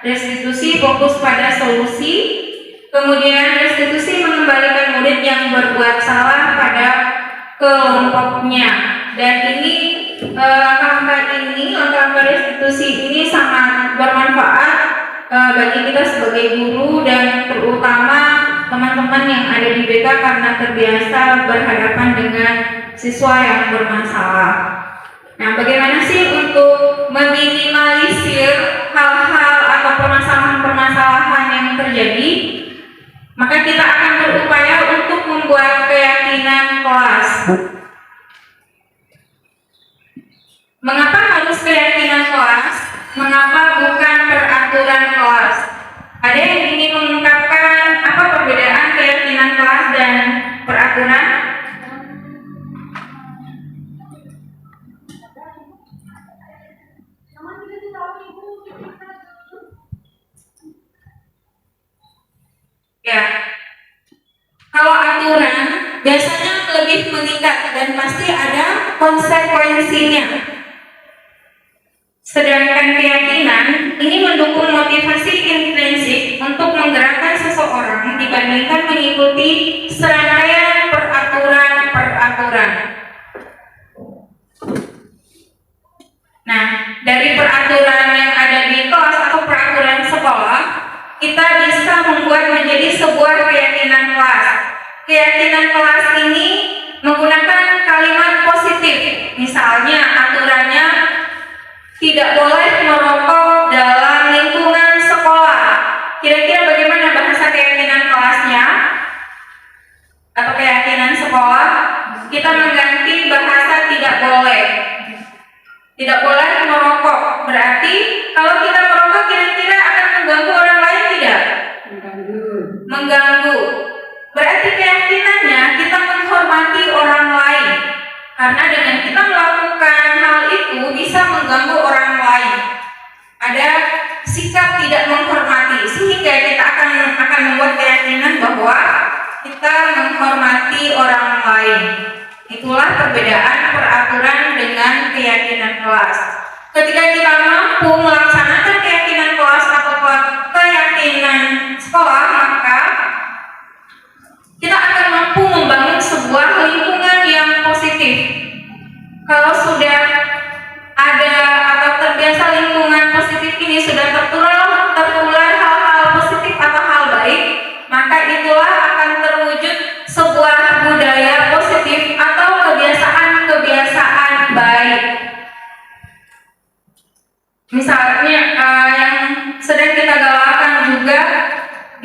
Restitusi fokus pada solusi. Kemudian restitusi mengembalikan murid yang berbuat salah pada kelompoknya. Dan ini langkah-langkah restitusi ini sangat bermanfaat bagi kita sebagai guru dan terutama teman-teman yang ada di BK karena terbiasa berhadapan dengan siswa yang bermasalah. Nah, bagaimana sih untuk meminimalisir hal-hal atau permasalahan-permasalahan yang terjadi? Maka kita akan berupaya untuk membuat keyakinan kelas. Mengapa harus keyakinan kelas? Mengapa bukan peraturan kelas? Ada yang ingin mengungkapkan apa perbedaan keyakinan kelas dan peraturan? Ya, kalau aturan biasanya lebih mengikat dan pasti ada konsekuensinya. Sedangkan keyakinan ini mendukung motivasi intrinsik untuk menggerakkan seseorang dibandingkan mengikuti serangkaian peraturan-peraturan. Nah, dari peraturan yang ada di kelas atau peraturan sekolah, kita bisa membuat menjadi sebuah keyakinan kelas. Keyakinan kelas ini menggunakan kalimat positif. Misalnya aturannya tidak boleh merokok dalam lingkungan sekolah. Kira-kira bagaimana bahasa keyakinan kelasnya atau keyakinan sekolah? Kita mengganti bahasa tidak boleh. Tidak boleh merokok. Berarti kalau kita merokok kira-kira akan mengganggu orang lain tidak? Mengganggu. Berarti keyakinannya kita menghormati orang lain. Karena dengan kita melakukan hal itu bisa mengganggu orang lain. Ada sikap tidak menghormati, sehingga kita akan membuat keyakinan bahwa kita menghormati orang lain. Itulah perbedaan peraturan dengan keyakinan kelas. Ketika kita mampu melaksanakan keyakinan kelas atau keyakinan sekolah, maka kita akan mampu membangun sebuah lingkungan yang positif. Kalau sudah ada atau terbiasa lingkungan positif ini sudah tertular hal-hal positif atau hal baik, maka itulah akan terwujud sebuah budaya positif atau kebiasaan-kebiasaan baik. Misalnya yang sedang kita galakan juga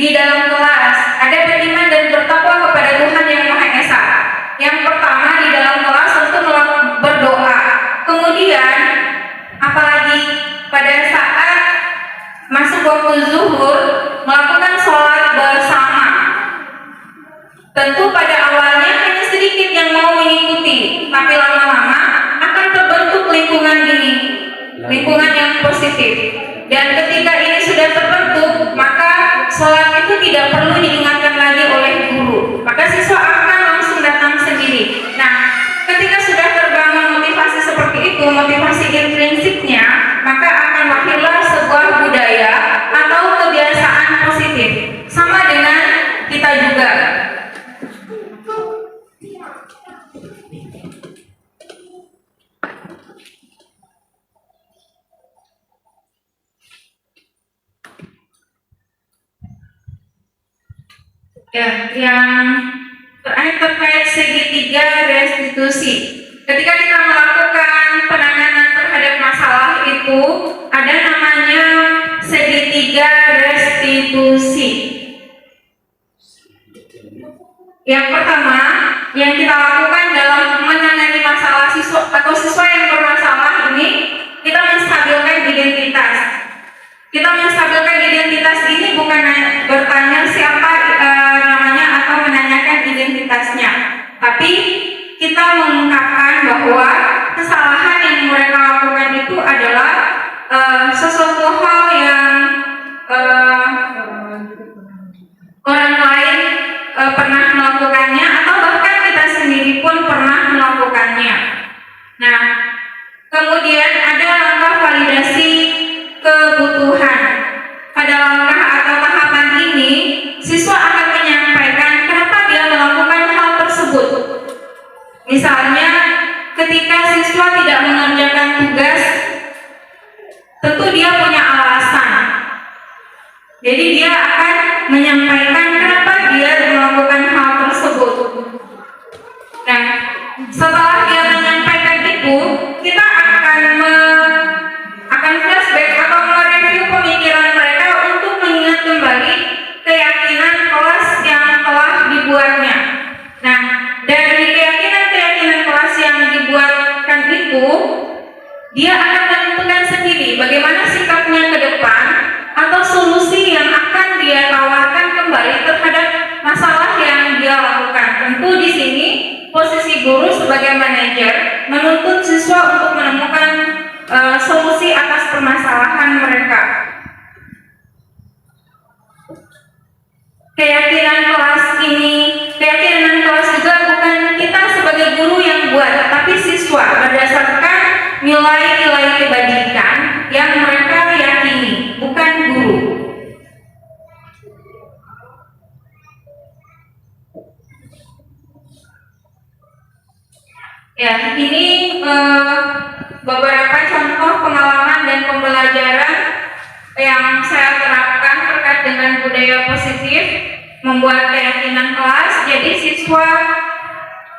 di dalam kelas ada beriman dan bertakwa kepada Tuhan yang Maha Esa. Yang pertama di dalam kelas untuk berdoa. Kemudian apalagi pada saat masuk waktu zuhur melakukan sholat bersama. Tentu pada awalnya hanya sedikit yang mau mengikuti, tapi lama-lama akan terbentuk lingkungan ini, lingkungan yang positif. Dan ketika ini sudah terbentuk, maka sholat itu tidak perlu diingatkan lagi oleh guru. Maka siswa akan langsung datang sendiri. Nah, ketika sudah terbangun motivasi seperti itu, motivasi intrinsiknya, maka akan lahirlah sebuah budaya atau kebiasaan positif. Sama dengan kita juga. Ya, yang terakhir terkait segitiga restitusi. Ketika kita melakukan penanganan terhadap masalah itu, ada namanya segitiga restitusi. Yang pertama, yang kita lakukan dalam menangani masalah siswa atau siswa yang bermasalah ini, kita menstabilkan identitas. Kita menstabilkan identitas ini bukan bertanya siapa namanya atau menanyakan identitasnya, tapi kita mengungkapkan bahwa kesalahan yang mereka lakukan itu adalah sesuatu hal yang orang lain pernah melakukannya atau bahkan kita sendiri pun pernah melakukannya. Nah, kemudian ada langkah validasi kebutuhan. Pada langkah atau tahapan ini, siswa akan menyampaikan kenapa dia melakukan hal tersebut. Misalnya, ketika siswa tidak mengerjakan tugas, tentu dia punya alasan. Jadi dia akan menyampaikan kenapa dia melakukan hal tersebut. Nah, setelah dia menyampaikan itu, kita akan flashback atau mereview pemikiran mereka untuk mengingat kembali keyakinan kelas yang telah dibuatnya. Nah, dari keyakinan kelas yang dibuatkan itu, dia akan menentukan sendiri bagaimana sikapnya ke depan atau solusi yang akan dia tawarkan kembali terhadap masalah yang dia lakukan. Tentu di sini posisi guru sebagai manajer menuntut siswa untuk menemukan solusi atas permasalahan mereka. Keyakinan kelas juga bukan kita sebagai guru yang buat, tapi siswa berdasarkan nilai-nilai kebajikan yang mereka yakini, bukan guru. Ya, ini beberapa contoh pengalaman dan pembelajaran yang saya terapkan terkait dengan budaya positif, membuat keyakinan kelas. Jadi siswa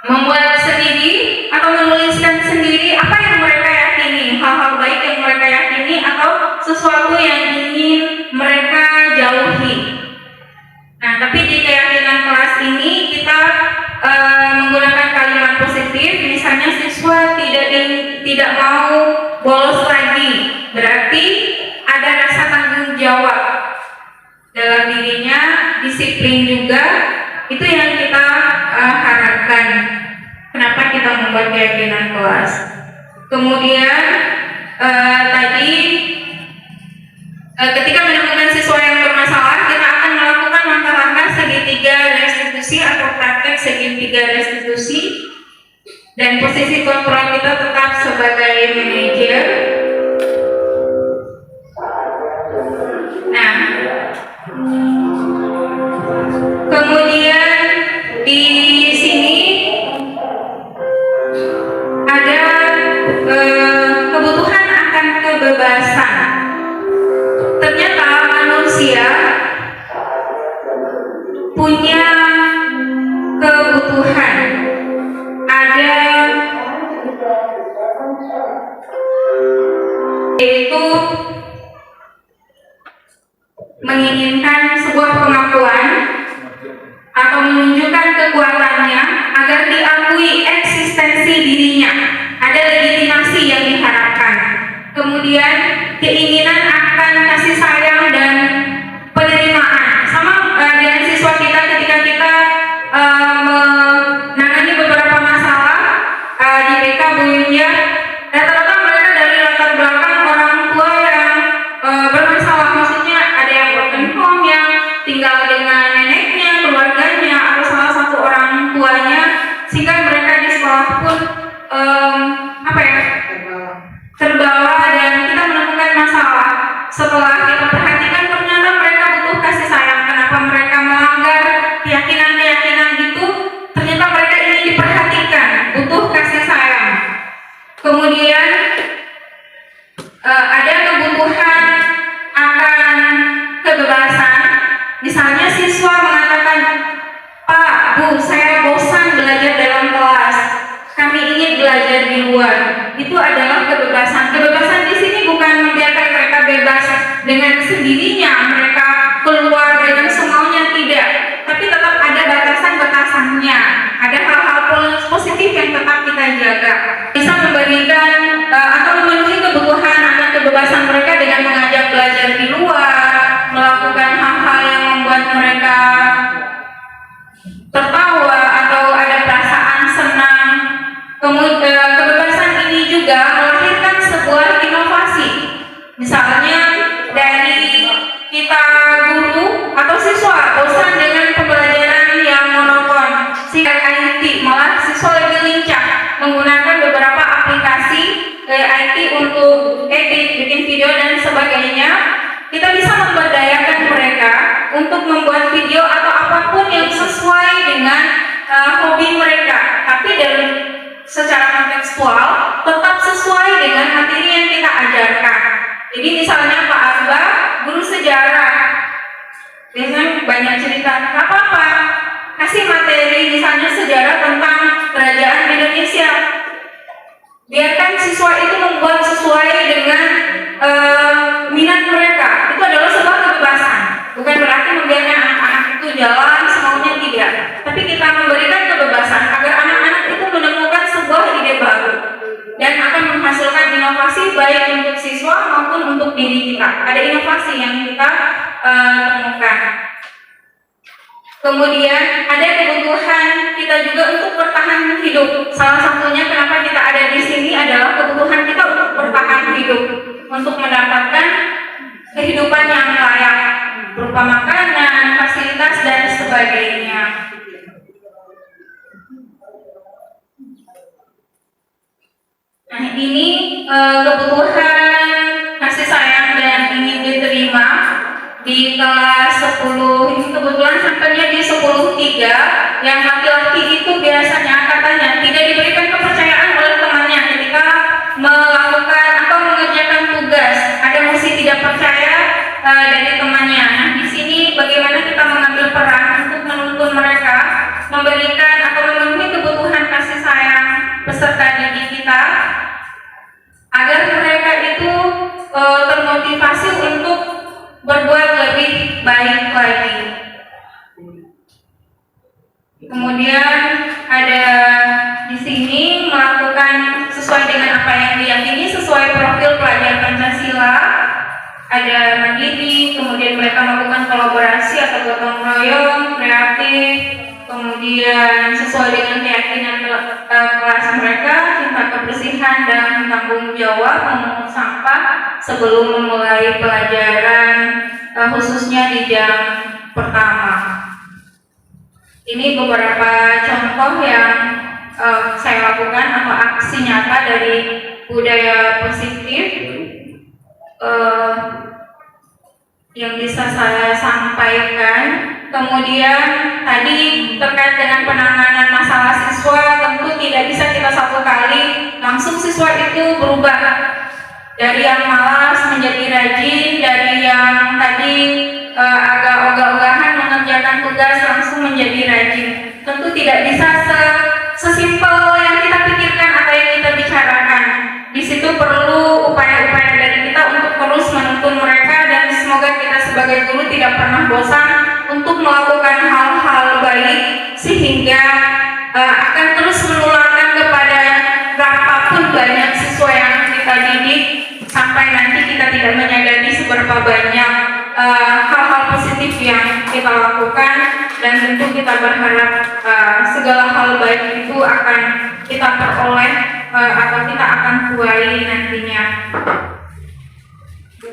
membuat sendiri atau menuliskan sendiri apa yang mereka yakini, hal-hal baik yang mereka yakini atau sesuatu yang ingin mereka jauhi. Nah, tapi di keyakinan kelas ini kita menggunakan kalimat positif. Misalnya siswa tidak mau bolos lagi, berarti ada rasa tanggung jawab dalam dirinya, disiplin juga. Itu yang kita harapkan. Kenapa kita membuat keyakinan kelas? Kemudian tadi ketika menemukan siswa yang bermasalah, kita akan melakukan langkah-langkah segitiga restitusi atau praktek segitiga restitusi. Dan posisi kontrol kita tetap sebagai manajer. Nah, kemudian di sini ada kebutuhan akan kebebasan. Ternyata manusia punya kebutuhan. Yaitu menginginkan sebuah pengakuan atau menunjukkan kekuatannya agar diakui eksistensi dirinya. Ada legitimasi yang diharapkan. Kemudian keinginan akan kasih sayang dan penerimaan. Sama dengan siswa kita ketika kita menangani beberapa masalah di BK Bu Yunja, rata-rata mereka dari latar belakang orang tua yang bermasalah, maksudnya ada yang broken home, yang untuk edit, bikin video dan sebagainya, kita bisa memberdayakan mereka untuk membuat video atau apapun yang sesuai dengan hobi mereka, tapi dari secara kontekstual tetap sesuai dengan materi yang kita ajarkan. Jadi misalnya Pak Arba guru sejarah, biasanya banyak cerita, nggak apa-apa, kasih materi misalnya sejarah tentang kerajaan Indonesia. Biarkan siswa itu membuat sesuai dengan minat mereka. Itu adalah sebuah kebebasan. Bukan berarti membiarkan anak-anak itu jalan semaunya, tidak. Tapi kita memberikan kebebasan agar anak-anak itu menemukan sebuah ide baru dan akan menghasilkan inovasi baik untuk siswa maupun untuk diri kita. Ada inovasi yang kita temukan. Kemudian ada kebutuhan kita juga untuk bertahan hidup. Salah satunya kenapa kita ada di sini adalah kebutuhan kita untuk bertahan hidup, untuk mendapatkan kehidupan yang layak berupa makanan, fasilitas dan sebagainya. Nah, ini kebutuhan kasih sayang dan ingin diterima di kelas 10. Ini kebetulan sampelnya di 10.3. Yang laki-laki itu biasanya katanya tidak diberikan kepercayaan oleh temannya ketika melakukan atau mengerjakan tugas. Ada mesti tidak percaya dari temannya. Nah, di sini bagaimana kita mengambil peran untuk menuntun mereka, memberikan atau memenuhi kebutuhan kasih sayang peserta didik kita, agar mereka itu termotivasi untuk berbuat lebih baik lagi. Kemudian ada di sini melakukan sesuai dengan apa yang diyakini, sesuai profil pelajar Pancasila. Ada mandiri, kemudian mereka melakukan kolaborasi atau gotong royong, kreatif, kemudian sesuai dengan keyakinan kelas mereka, cinta kebersihan dan tanggung jawab memungut sampah sebelum memulai pelajaran, khususnya di jam pertama. Ini beberapa contoh yang saya lakukan atau aksi nyata dari budaya positif yang bisa saya sampaikan. Kemudian tadi terkait dengan penanganan masalah siswa, tentu tidak bisa kita satu kali langsung siswa itu berubah dari yang malas menjadi rajin, dari yang tadi agak ogah-ogahan mengerjakan tugas langsung menjadi rajin. Tentu tidak bisa sesimpel yang kita pikirkan atau yang kita bicarakan. Di situ perlu upaya-upaya dari kita untuk terus menuntun mereka, dan semoga kita sebagai guru tidak pernah bosan untuk melakukan hal-hal baik sehingga akan terus menularkan kepada berapapun banyak siswa yang kita didik sampai nanti kita tidak menyadari seberapa banyak hal-hal positif yang kita lakukan, dan tentu kita berharap segala hal baik itu akan kita peroleh atau kita akan tuai nantinya.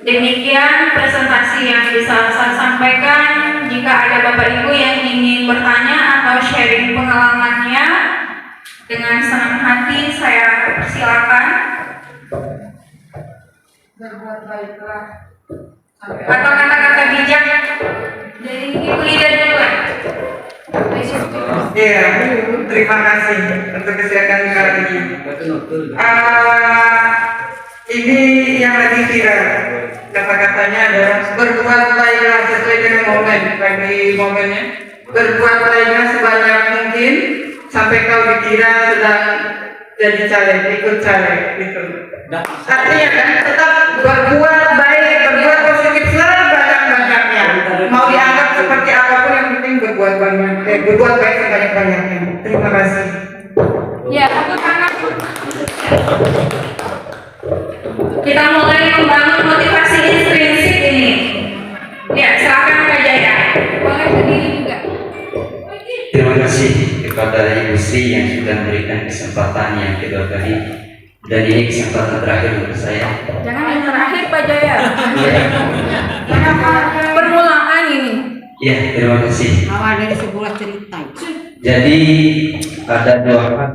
Demikian presentasi yang bisa saya sampaikan. Jika ada Bapak Ibu yang ingin bertanya atau sharing pengalamannya, dengan senang hati saya persilakan. Berbuat baiklah. Atau kata-kata bijak dari Ibu Ida dulu. Iya, terima kasih untuk kesiapan kali ini. Ini yang lagi viral. Kata-katanya adalah berbuat baiklah sesuai dengan momen. Bagi momennya, berbuat baiklah sebanyak mungkin sampai kau dikira sedang jadi caleg, ikut caleg gitu. Artinya kan tetap berbuat baik, berbuat positif sebanyak-banyaknya. Mau dianggap seperti apapun, yang penting berbuat banyak, berbuat baik sebanyak-banyaknya. Terima kasih. Ya, tepuk tangan. Kita mulai membangun motivasi intrinsik ini. Ya, silakan Kak Jaya. Boleh berdiri juga. Terima kasih kepada Ibu Sri yang sudah memberikan kesempatan yang kedua kali, dan ini kesempatan terakhir untuk saya. Jangan yang terakhir Pak Jaya. Permulaan ini. Ya, terima kasih. Awal dari sebuah cerita. Jadi ada dua hal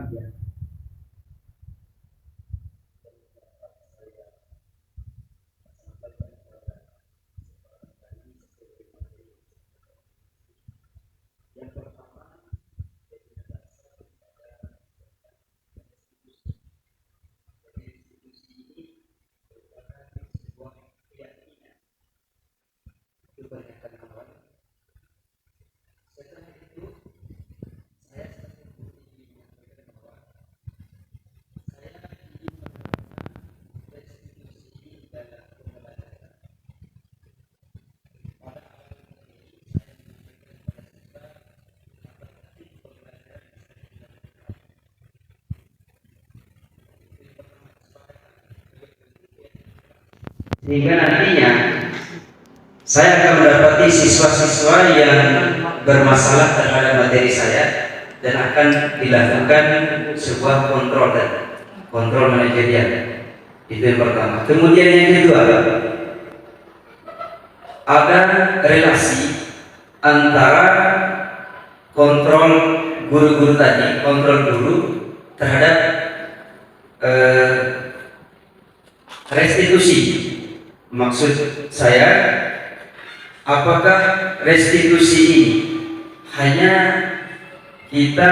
hingga nantinya saya akan mendapati siswa-siswa yang bermasalah terhadap materi saya dan akan dilakukan sebuah kontrol manajerial. Itu yang pertama. Kemudian yang kedua, ada relasi antara kontrol guru-guru tadi, kontrol guru terhadap restitusi. Maksud saya, apakah restitusi ini hanya kita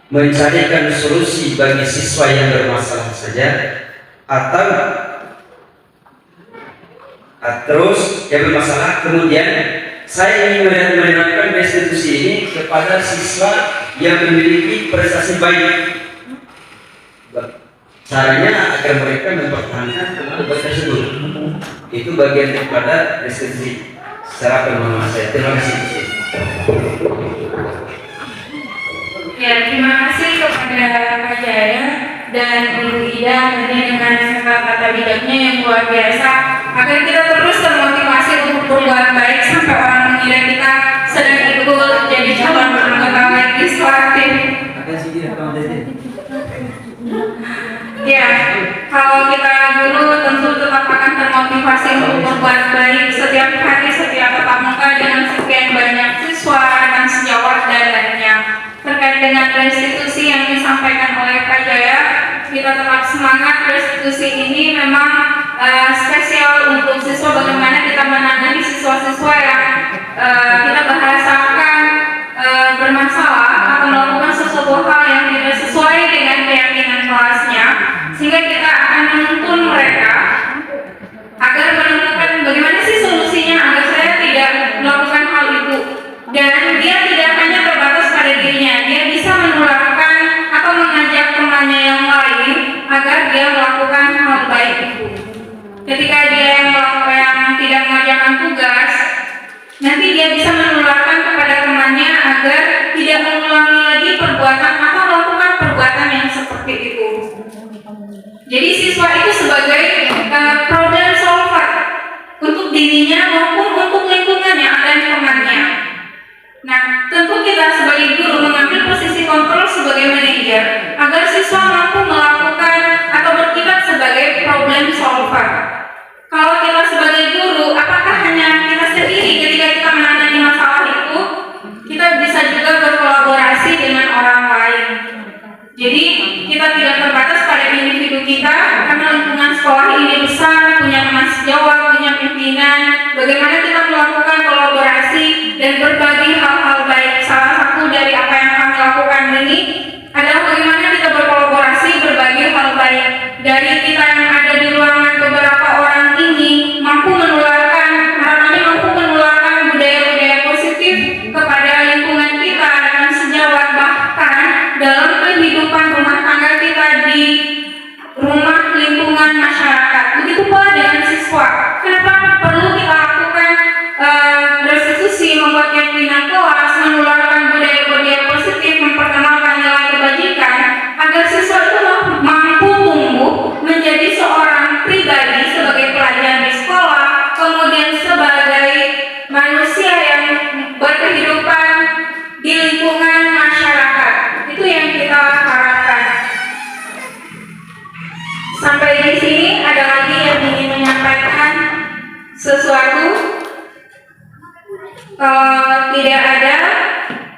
mencarikan solusi bagi siswa yang bermasalah saja, atau terus yang bermasalah kemudian saya ingin menerapkan restitusi ini kepada siswa yang memiliki prestasi baik. Caranya agar mereka mempertahankan kemampuan tersebut. Itu bagian daripada restitusi secara pemahaman saya. Terima kasih. Ya, terima kasih kepada Pak Jaya dan Ibu Ida dengan kata bijaknya yang luar biasa, agar kita terus termotivasi untuk berbuat baik sampai orang mengira kita sedang ikut jadi calon anggota legislatif. Ya, kalau kita guru tentu tetap akan termotivasi untuk berbuat baik setiap hari, setiap tatap muka dengan sekian banyak siswa, rekan sejawat dan lainnya. Terkait dengan restitusi yang disampaikan oleh Pak Jaya, kita tetap semangat. Restitusi ini memang spesial untuk siswa, bagaimana kita menangani siswa-siswa yang kita bahasakan bermasalah atau melakukan sesuatu hal yang tidak sesuai dengan keyakinan kelasnya, sehingga kita akan menuntun mereka agar menemukan bagaimana sih solusinya agar saya tidak melakukan hal itu, dan dia tidak hanya terbatas pada dirinya, dia bisa menularkan atau mengajak temannya yang lain agar dia melakukan hal baik itu. Ketika dia yang tidak mengerjakan tugas, nanti dia bisa menularkan kepada temannya agar tidak mengulangi lagi perbuatan atau melakukan perbuatan yang seperti itu. Jadi siswa itu sebagai problem solver untuk dirinya maupun untuk lingkungannya dan temannya. Nah, tentu kita sebagai guru mengambil posisi kontrol sebagai manajer agar siswa mampu melakukan atau berkibat sebagai problem solver. Kalau kita sebagai guru, apakah hanya kita sendiri ketika kita menangani masalah itu? Kita bisa juga berkolaborasi dengan orang lain. Jadi kita tidak terbatas pada individu kita, karena lingkungan sekolah ini besar, punya teman sejawat, punya pimpinan. Bagaimana kita melakukan kolaborasi dan berbagi hal-hal baik. Salah satu dari apa yang kami lakukan ini adalah bagaimana kita berkolaborasi, berbagi hal baik. Dari kita yang ada di ruangan, beberapa orang ini mampu menularkan, harapannya mampu menularkan budaya-budaya positif kepada lingkungan kita dan sejawat, bahkan dalam kehidupan rumah tangga kita di rumah lingkungan masyarakat. Begitu pula dengan siswa. Kenapa perlu kita lakukan restitusi, membuat keyakinan kelas, menularkan budaya-budaya positif, memperkenalkan nilai kebajikan, agar siswa itu mampu tumbuh menjadi seorang pribadi sebagai pelajar di sekolah, kemudian sebagai manusia yang berkehidupan di lingkungan masyarakat. Itu yang kita harapkan. Sampai di sini ada lagi yang ingin menyampaikan sesuatu? Kalau tidak ada,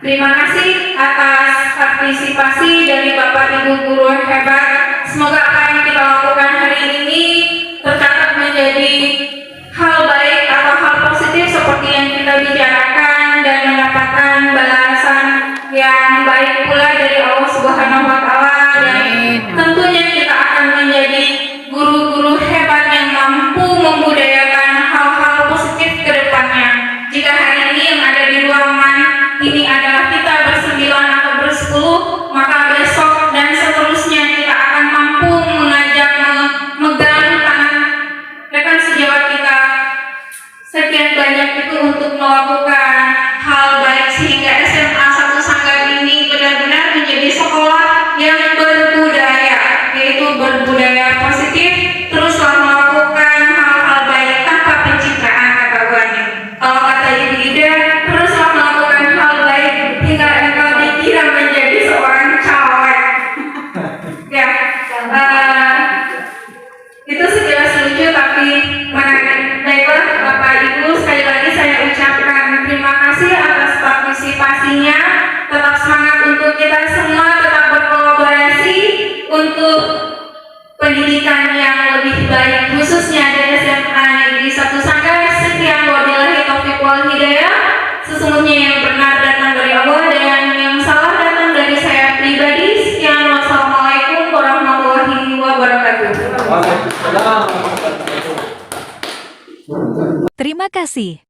terima kasih atas partisipasi dari Bapak Ibu guru hebat. Semoga apa yang kita lakukan hari ini tercatat menjadi hal baik atau hal positif seperti yang kita bicarakan, dan mendapatkan balasan yang baik pula dari Allah Subhanahu wa Ta'ala. Dan tentunya kita akan menjadi guru-guru hebat yang mampu membudayakan hal-hal positif ke depannya. Jika hari ini yang ada di ruangan ini adalah kita bersembilan atau bersepuluh, maka besok dan seterusnya kita akan mampu wabarakatuh. Waalaikumsalam. Terima kasih.